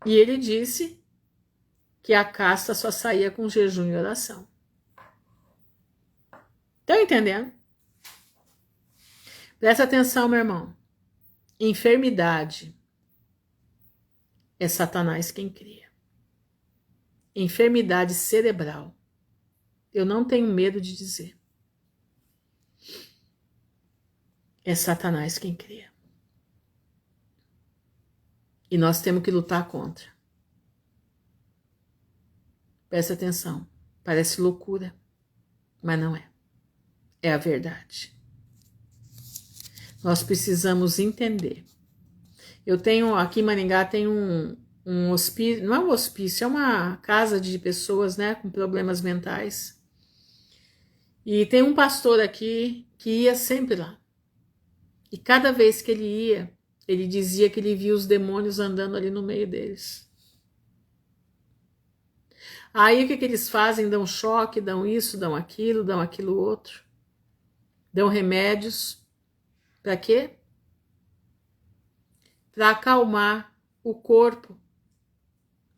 E ele disse que a casta só saía com jejum e oração. Estão entendendo? Presta atenção, meu irmão. Enfermidade é Satanás quem cria. Enfermidade cerebral eu não tenho medo de dizer. É Satanás quem cria. E nós temos que lutar contra. Presta atenção. Parece loucura, mas não é. É a verdade. Nós precisamos entender. Eu tenho, aqui em Maringá, tem um hospício, não é um hospício, é uma casa de pessoas, né, com problemas mentais. E tem um pastor aqui que ia sempre lá. E cada vez que ele ia, ele dizia que ele via os demônios andando ali no meio deles. Aí o que eles fazem? Dão choque, dão isso, dão aquilo outro. Dão remédios. Para quê? Para acalmar o corpo.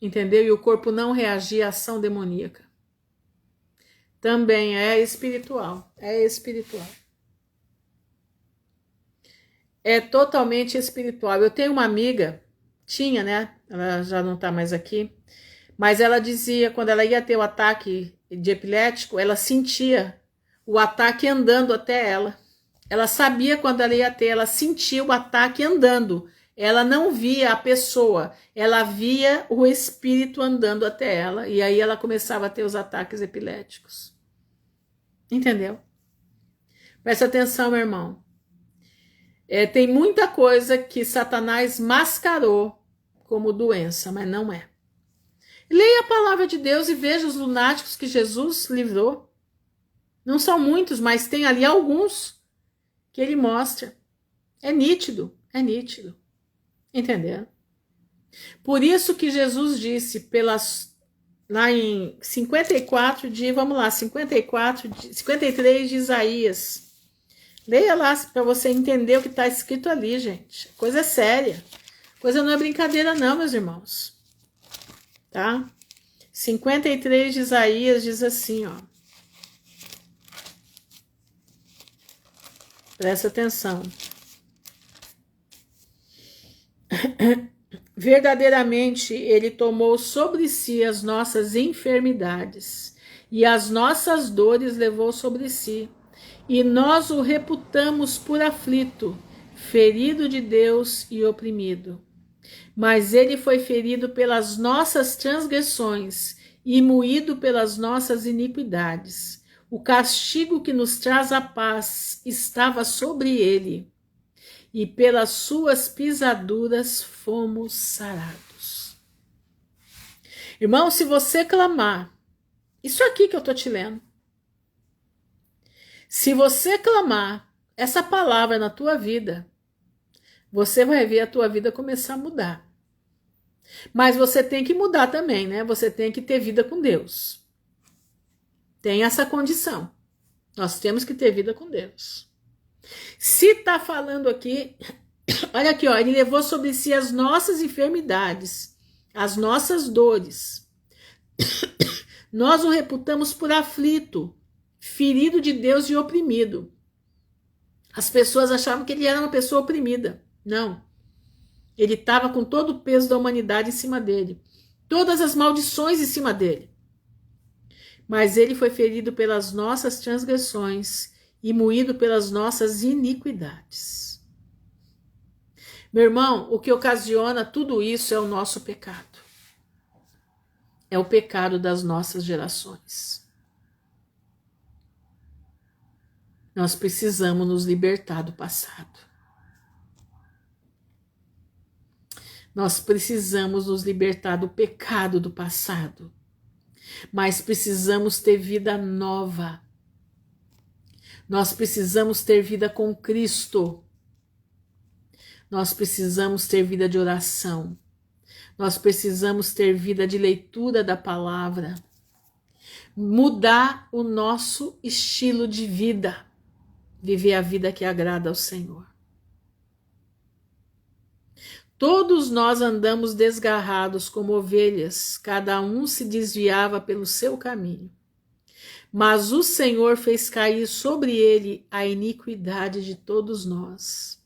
Entendeu? E o corpo não reagir à ação demoníaca. Também é espiritual. É espiritual. É totalmente espiritual. Eu tenho uma amiga, tinha, né? Ela já não tá mais aqui. Mas ela dizia, quando ela ia ter o ataque de epilético, ela sentia o ataque andando até ela. Ela sabia quando ela ia ter, ela sentia o ataque andando. Ela não via a pessoa, ela via o espírito andando até ela. E aí ela começava a ter os ataques epiléticos. Entendeu? Presta atenção, meu irmão. Tem muita coisa que Satanás mascarou como doença, mas não é. Leia a palavra de Deus e veja os lunáticos que Jesus livrou. Não são muitos, mas tem ali alguns que ele mostra. É nítido, é nítido. Entendeu? Por isso que Jesus disse, lá em 54 vamos lá, 53 de Isaías. Leia lá para você entender o que está escrito ali, gente. Coisa é séria. Coisa não é brincadeira não, meus irmãos. Tá? 53 de Isaías diz assim, ó. Presta atenção. Verdadeiramente ele tomou sobre si as nossas enfermidades e as nossas dores levou sobre si. E nós o reputamos por aflito, ferido de Deus e oprimido. Mas ele foi ferido pelas nossas transgressões e moído pelas nossas iniquidades. O castigo que nos traz a paz estava sobre ele, e pelas suas pisaduras fomos sarados. Irmão, se você clamar, isso aqui que eu estou te lendo, se você clamar essa palavra na tua vida, você vai ver a tua vida começar a mudar. Mas você tem que mudar também, né? Você tem que ter vida com Deus. Tem essa condição. Nós temos que ter vida com Deus. Se tá falando aqui, olha aqui, ó, ele levou sobre si as nossas enfermidades, as nossas dores. Nós o reputamos por aflito, ferido de Deus e oprimido. As pessoas achavam que ele era uma pessoa oprimida. Não. Ele estava com todo o peso da humanidade em cima dele. Todas as maldições em cima dele. Mas ele foi ferido pelas nossas transgressões e moído pelas nossas iniquidades. Meu irmão, o que ocasiona tudo isso é o nosso pecado. É o pecado das nossas gerações. Nós precisamos nos libertar do passado. Nós precisamos nos libertar do pecado do passado. Mas precisamos ter vida nova. Nós precisamos ter vida com Cristo. Nós precisamos ter vida de oração. Nós precisamos ter vida de leitura da palavra. Mudar o nosso estilo de vida. Viver a vida que agrada ao Senhor. Todos nós andamos desgarrados como ovelhas, cada um se desviava pelo seu caminho. Mas o Senhor fez cair sobre ele a iniquidade de todos nós.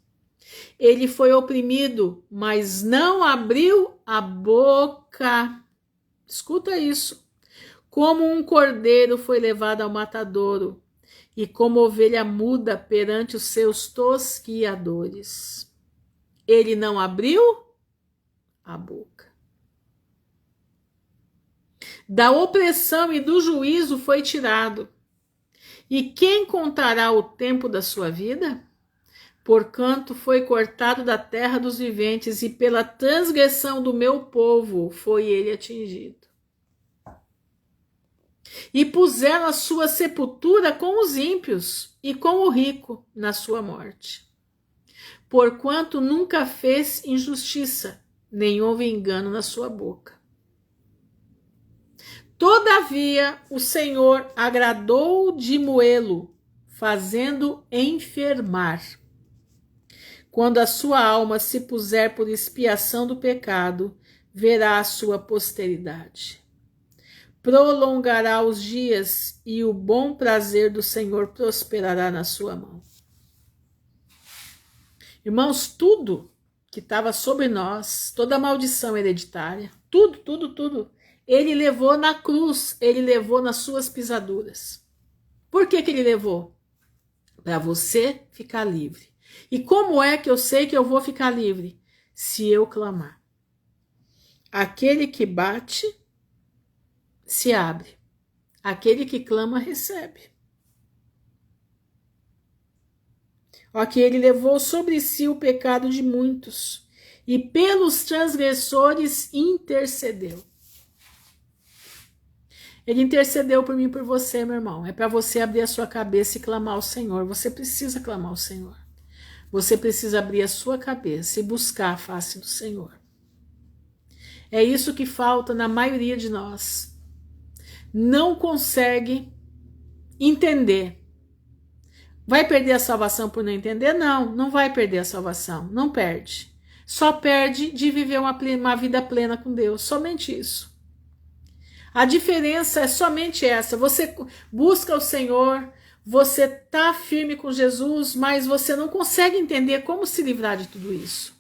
Ele foi oprimido, mas não abriu a boca. Escuta isso. Como um cordeiro foi levado ao matadouro, e como ovelha muda perante os seus tosquiadores. Ele não abriu a boca. Da opressão e do juízo foi tirado. E quem contará o tempo da sua vida? Porquanto foi cortado da terra dos viventes, e pela transgressão do meu povo foi ele atingido. E puseram a sua sepultura com os ímpios e com o rico na sua morte. Porquanto nunca fez injustiça, nem houve engano na sua boca. Todavia o Senhor agradou de moê-lo, fazendo enfermar. Quando a sua alma se puser por expiação do pecado, verá a sua posteridade. Prolongará os dias, e o bom prazer do Senhor prosperará na sua mão. Irmãos, tudo que estava sobre nós, toda a maldição hereditária, tudo, ele levou na cruz, ele levou nas suas pisaduras. Por que ele levou? Para você ficar livre. E como é que eu sei que eu vou ficar livre? Se eu clamar. Aquele que bate, se abre. Aquele que clama, recebe. Ó, que ele levou sobre si o pecado de muitos, e pelos transgressores intercedeu. Ele intercedeu por mim e por você, meu irmão. É para você abrir a sua cabeça e clamar ao Senhor. Você precisa clamar ao Senhor. Você precisa abrir a sua cabeça e buscar a face do Senhor. É isso que falta na maioria de nós. Não consegue entender. Vai perder a salvação por não entender? Não, não vai perder a salvação. Não perde. Só perde de viver uma vida plena com Deus. Somente isso. A diferença é somente essa. Você busca o Senhor, você está firme com Jesus, mas você não consegue entender como se livrar de tudo isso.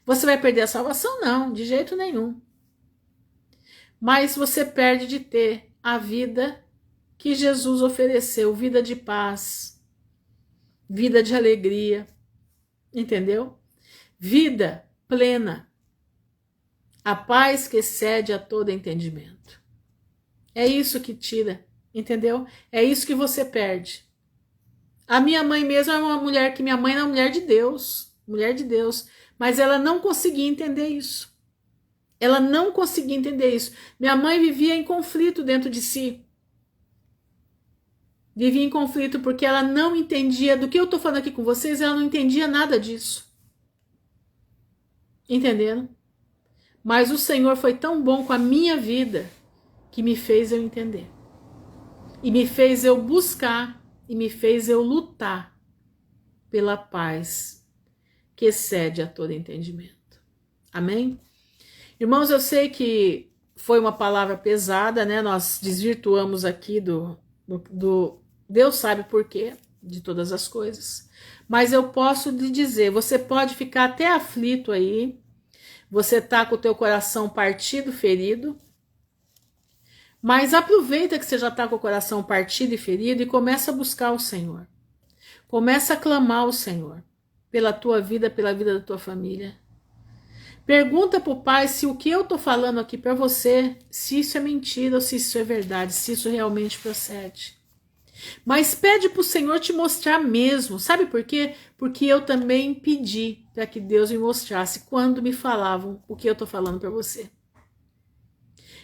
Você vai perder a salvação? Não, de jeito nenhum. Mas você perde de ter a vida que Jesus ofereceu, vida de paz, vida de alegria, entendeu? Vida plena, a paz que excede a todo entendimento. É isso que tira, entendeu? É isso que você perde. A minha mãe mesmo é uma mulher que minha mãe é uma mulher de Deus, mas ela não conseguia entender isso. Ela não conseguia entender isso. Minha mãe vivia em conflito dentro de si. Vivia em conflito porque ela não entendia do que eu estou falando aqui com vocês, ela não entendia nada disso. Entenderam? Mas o Senhor foi tão bom com a minha vida que me fez eu entender. E me fez eu buscar, e me fez eu lutar pela paz que excede a todo entendimento. Amém? Irmãos, eu sei que foi uma palavra pesada, né? Nós desvirtuamos aqui do Deus sabe por quê de todas as coisas. Mas eu posso lhe dizer, você pode ficar até aflito aí, você tá com o teu coração partido, ferido, mas aproveita que você já está com o coração partido e ferido e começa a buscar o Senhor. Começa a clamar ao Senhor pela tua vida, pela vida da tua família. Pergunta para o Pai se o que eu estou falando aqui para você, se isso é mentira ou se isso é verdade, se isso realmente procede. Mas pede para o Senhor te mostrar mesmo. Sabe por quê? Porque eu também pedi para que Deus me mostrasse quando me falavam o que eu estou falando para você.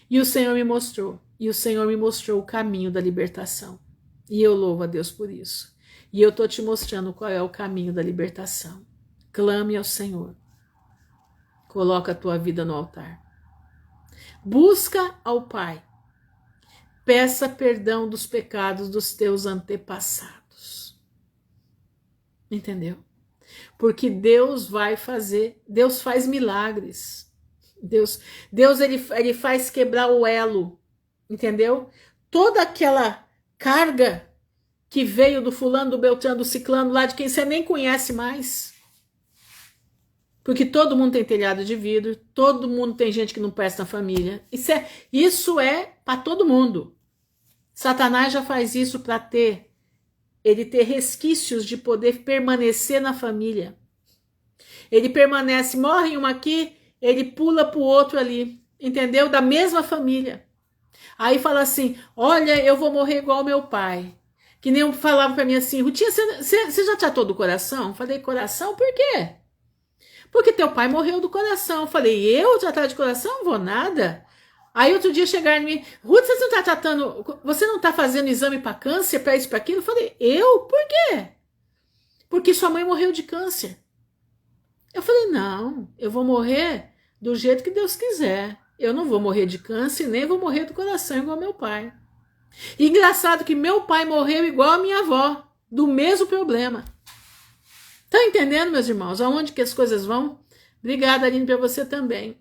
E o Senhor me mostrou. E o Senhor me mostrou o caminho da libertação. E eu louvo a Deus por isso. E eu estou te mostrando qual é o caminho da libertação. Clame ao Senhor. Coloca a tua vida no altar. Busca ao Pai. Peça perdão dos pecados dos teus antepassados. Entendeu? Porque Deus vai fazer, Deus faz milagres. Deus ele faz quebrar o elo. Entendeu? Toda aquela carga que veio do fulano, do beltrano, do ciclano, lá de quem você nem conhece mais. Porque todo mundo tem telhado de vidro, todo mundo tem gente que não presta na família. Isso é para todo mundo. Satanás já faz isso para ele ter resquícios de poder permanecer na família. Ele permanece, morre um aqui, ele pula pro outro ali, entendeu? Da mesma família. Aí fala assim, olha, eu vou morrer igual ao meu pai. Que nem eu falava para mim assim, Rutinha, você já tratou do coração? Falei, coração, por quê? Porque teu pai morreu do coração. Falei, eu tratar de coração? Não vou nada. Aí outro dia chegaram em mim, Ruth, você não tá tratando, você não tá fazendo exame para câncer, para isso, para aquilo? Falei, eu? Por quê? Porque sua mãe morreu de câncer. Eu falei, não, eu vou morrer do jeito que Deus quiser. Eu não vou morrer de câncer, nem vou morrer do coração igual meu pai. E engraçado que meu pai morreu igual a minha avó, do mesmo problema. Tá entendendo, meus irmãos, aonde que as coisas vão? Obrigada, Aline, para você também.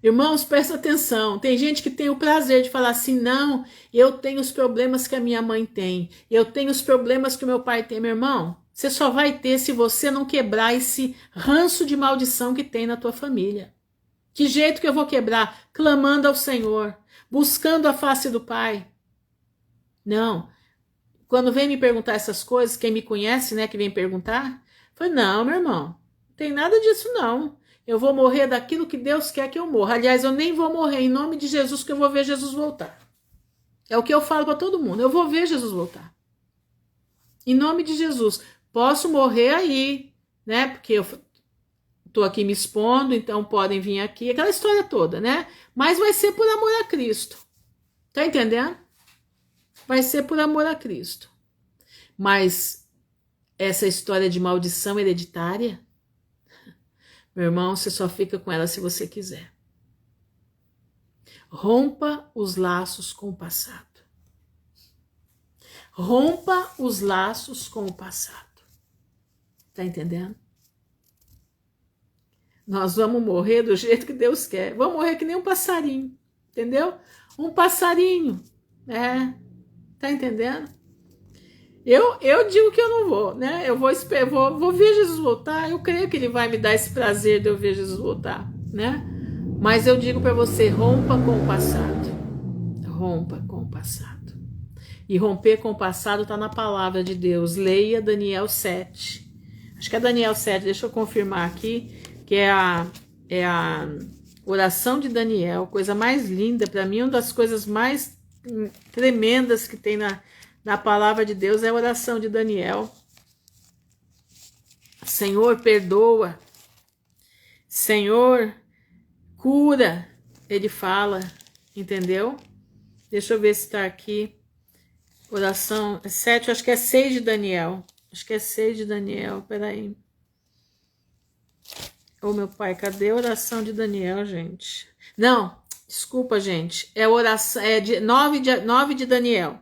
Irmãos, presta atenção. Tem gente que tem o prazer de falar assim, não, eu tenho os problemas que a minha mãe tem, eu tenho os problemas que o meu pai tem. Meu irmão, você só vai ter se você não quebrar esse ranço de maldição que tem na tua família. Que jeito que eu vou quebrar? Clamando ao Senhor, buscando a face do Pai. Não. Quando vem me perguntar essas coisas, quem me conhece, né, que vem perguntar, foi não, meu irmão, não tem nada disso não. Eu vou morrer daquilo que Deus quer que eu morra. Aliás, eu nem vou morrer em nome de Jesus, que eu vou ver Jesus voltar. É o que eu falo para todo mundo, eu vou ver Jesus voltar. Em nome de Jesus. Posso morrer aí, né, porque eu tô aqui me expondo, então podem vir aqui, aquela história toda, né? Mas vai ser por amor a Cristo. Tá entendendo? Vai ser por amor a Cristo. Mas essa história de maldição hereditária, meu irmão, você só fica com ela se você quiser. Rompa os laços com o passado. Rompa os laços com o passado. Tá entendendo? Nós vamos morrer do jeito que Deus quer. Vamos morrer que nem um passarinho. Entendeu? Um passarinho. Tá entendendo? Eu digo que eu não vou, né? Eu vou ver Jesus voltar. Eu creio que ele vai me dar esse prazer de eu ver Jesus voltar, né? Mas eu digo para você, rompa com o passado. Rompa com o passado. E romper com o passado está na palavra de Deus. Leia Daniel 7. Acho que é Daniel 7, deixa eu confirmar aqui, que é a oração de Daniel, coisa mais linda, para mim, uma das coisas mais tremendas que tem na palavra de Deus é a oração de Daniel. Senhor, perdoa. Senhor, cura. Ele fala, entendeu? Deixa eu ver se está aqui. Oração 7, acho que é 6 de Daniel. Acho que é 6 de Daniel, peraí. Ô, meu pai, cadê a oração de Daniel, gente? Não, desculpa, gente. É oração, é de 9 de Daniel.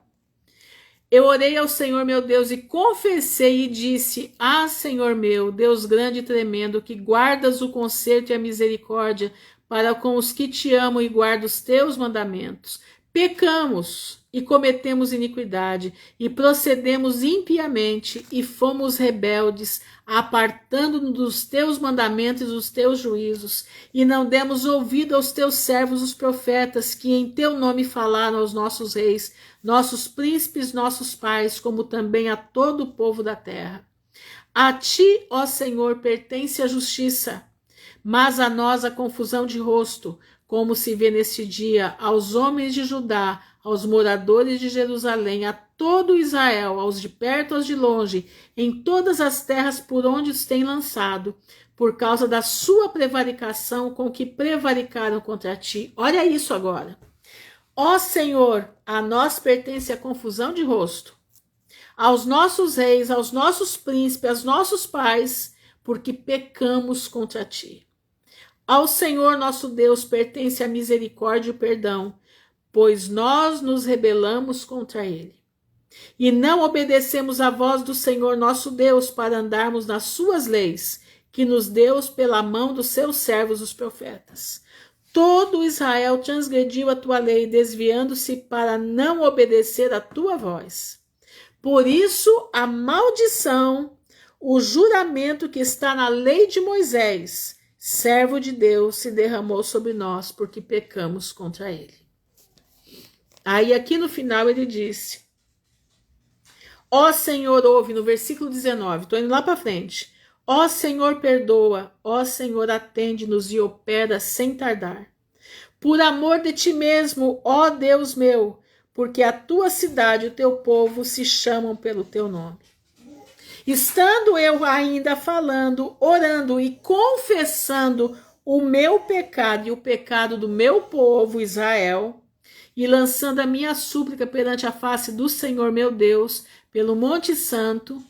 Eu orei ao Senhor meu Deus e confessei e disse, Senhor meu, Deus grande e tremendo, que guardas o conserto e a misericórdia para com os que te amam e guardam os teus mandamentos. Pecamos e cometemos iniquidade, e procedemos impiamente, e fomos rebeldes, apartando-nos dos teus mandamentos e dos teus juízos, e não demos ouvido aos teus servos os profetas, que em teu nome falaram aos nossos reis, nossos príncipes, nossos pais, como também a todo o povo da terra. A ti, ó Senhor, pertence a justiça, mas a nós a confusão de rosto, como se vê neste dia aos homens de Judá, aos moradores de Jerusalém, a todo Israel, aos de perto, aos de longe, em todas as terras por onde os tem lançado, por causa da sua prevaricação com que prevaricaram contra ti. Olha isso agora. Ó Senhor, a nós pertence a confusão de rosto, aos nossos reis, aos nossos príncipes, aos nossos pais, porque pecamos contra ti. Ao Senhor nosso Deus pertence a misericórdia e o perdão, pois nós nos rebelamos contra ele. E não obedecemos à voz do Senhor nosso Deus para andarmos nas suas leis, que nos deu pela mão dos seus servos os profetas. Todo Israel transgrediu a tua lei, desviando-se para não obedecer à tua voz. Por isso a maldição, o juramento que está na lei de Moisés, servo de Deus, se derramou sobre nós porque pecamos contra ele. Aí aqui no final ele disse: ó Senhor, ouve, no versículo 19, estou indo lá para frente. Ó Senhor, perdoa, ó Senhor, atende-nos e opera sem tardar. Por amor de ti mesmo, ó Deus meu, porque a tua cidade e o teu povo se chamam pelo teu nome. Estando eu ainda falando, orando e confessando o meu pecado e o pecado do meu povo Israel, e lançando a minha súplica perante a face do Senhor meu Deus, pelo Monte Santo,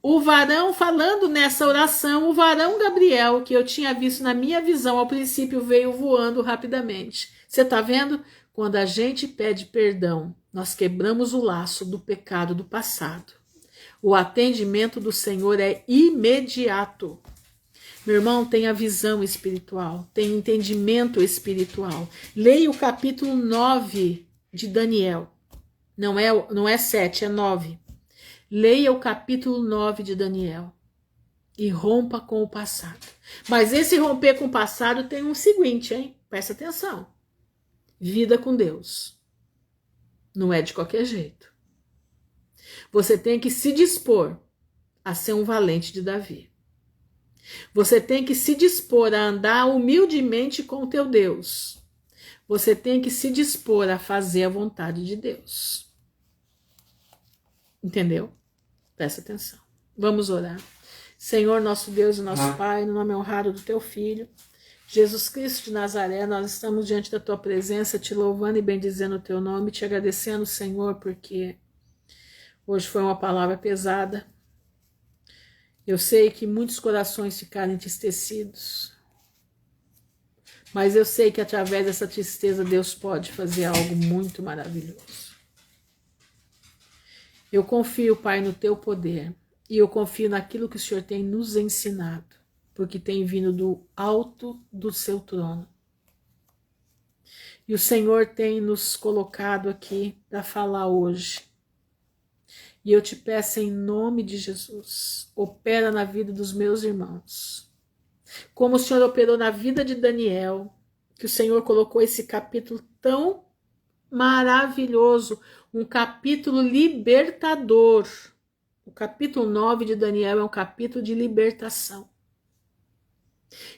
o varão, falando nessa oração, o varão Gabriel, que eu tinha visto na minha visão ao princípio, veio voando rapidamente. Você está vendo? Quando a gente pede perdão, nós quebramos o laço do pecado do passado. O atendimento do Senhor é imediato. Meu irmão, tenha visão espiritual, tenha entendimento espiritual. Leia o capítulo 9 de Daniel. Não é 7, é 9. Leia o capítulo 9 de Daniel e rompa com o passado. Mas esse romper com o passado tem um seguinte, hein? Presta atenção. Vida com Deus. Não é de qualquer jeito. Você tem que se dispor a ser um valente de Davi. Você tem que se dispor a andar humildemente com o teu Deus. Você tem que se dispor a fazer a vontade de Deus. Entendeu? Presta atenção. Vamos orar. Senhor, nosso Deus e nosso Pai, no nome honrado do teu Filho, Jesus Cristo de Nazaré, nós estamos diante da tua presença, te louvando e bendizendo o teu nome, te agradecendo, Senhor, porque hoje foi uma palavra pesada. Eu sei que muitos corações ficaram entristecidos, mas eu sei que através dessa tristeza Deus pode fazer algo muito maravilhoso. Eu confio, Pai, no teu poder e eu confio naquilo que o Senhor tem nos ensinado, porque tem vindo do alto do seu trono. E o Senhor tem nos colocado aqui para falar hoje. E eu te peço em nome de Jesus, opera na vida dos meus irmãos. Como o Senhor operou na vida de Daniel, que o Senhor colocou esse capítulo tão maravilhoso, um capítulo libertador. O capítulo 9 de Daniel é um capítulo de libertação.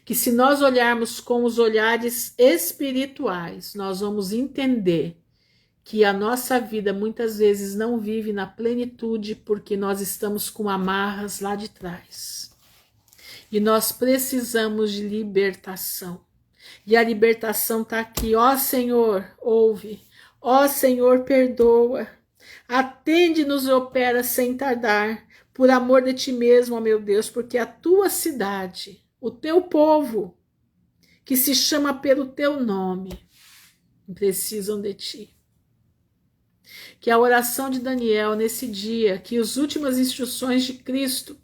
Que se nós olharmos com os olhares espirituais, nós vamos entender que a nossa vida muitas vezes não vive na plenitude porque nós estamos com amarras lá de trás. E nós precisamos de libertação. E a libertação está aqui. Ó Senhor, ouve. Ó Senhor, perdoa. Atende-nos e opera sem tardar. Por amor de ti mesmo, ó meu Deus, porque a tua cidade, o teu povo, que se chama pelo teu nome, precisam de ti. Que a oração de Daniel nesse dia, que as últimas instruções de Cristo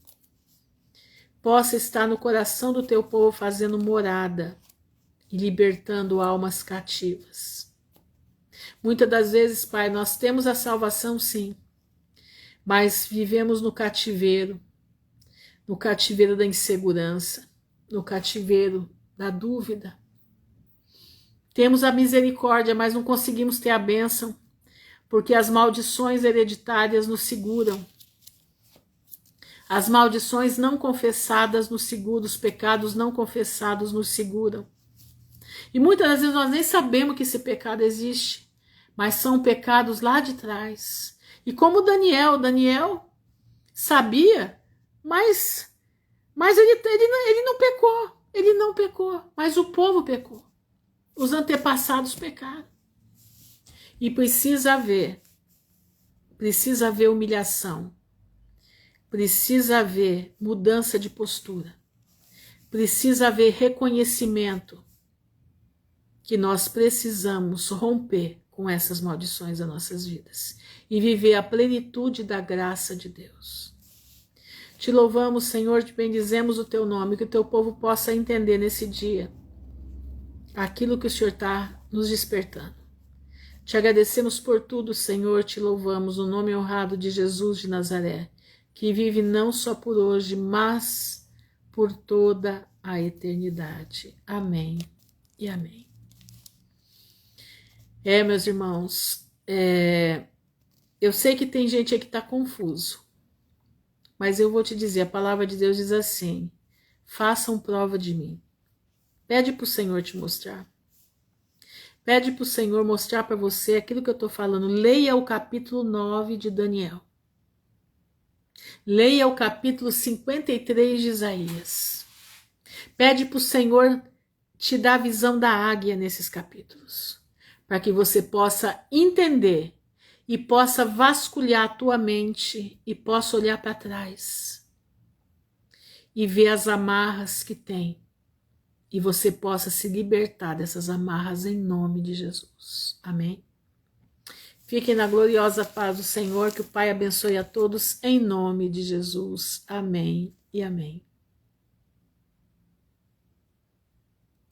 possa estar no coração do teu povo fazendo morada e libertando almas cativas. Muitas das vezes, Pai, nós temos a salvação sim, mas vivemos no cativeiro da insegurança, no cativeiro da dúvida. Temos a misericórdia, mas não conseguimos ter a bênção, porque as maldições hereditárias nos seguram. As maldições não confessadas nos seguram, os pecados não confessados nos seguram. E muitas das vezes nós nem sabemos que esse pecado existe, mas são pecados lá de trás. E como Daniel sabia, mas ele não pecou, mas o povo pecou. Os antepassados pecaram. E precisa haver humilhação, precisa haver mudança de postura, precisa haver reconhecimento que nós precisamos romper com essas maldições das nossas vidas e viver a plenitude da graça de Deus. Te louvamos, Senhor, te bendizemos o teu nome, que o teu povo possa entender nesse dia aquilo que o Senhor está nos despertando. Te agradecemos por tudo, Senhor, te louvamos no nome honrado de Jesus de Nazaré, que vive não só por hoje, mas por toda a eternidade. Amém e amém. Meus irmãos, eu sei que tem gente aí que está confuso, mas eu vou te dizer, a palavra de Deus diz assim: façam prova de mim. Pede para o Senhor te mostrar. Pede para o Senhor mostrar para você aquilo que eu estou falando. Leia o capítulo 9 de Daniel. Leia o capítulo 53 de Isaías. Pede para o Senhor te dar a visão da águia nesses capítulos, para que você possa entender e possa vasculhar a tua mente e possa olhar para trás e ver as amarras que tem. E você possa se libertar dessas amarras em nome de Jesus. Amém? Fiquem na gloriosa paz do Senhor, que o Pai abençoe a todos em nome de Jesus. Amém e amém.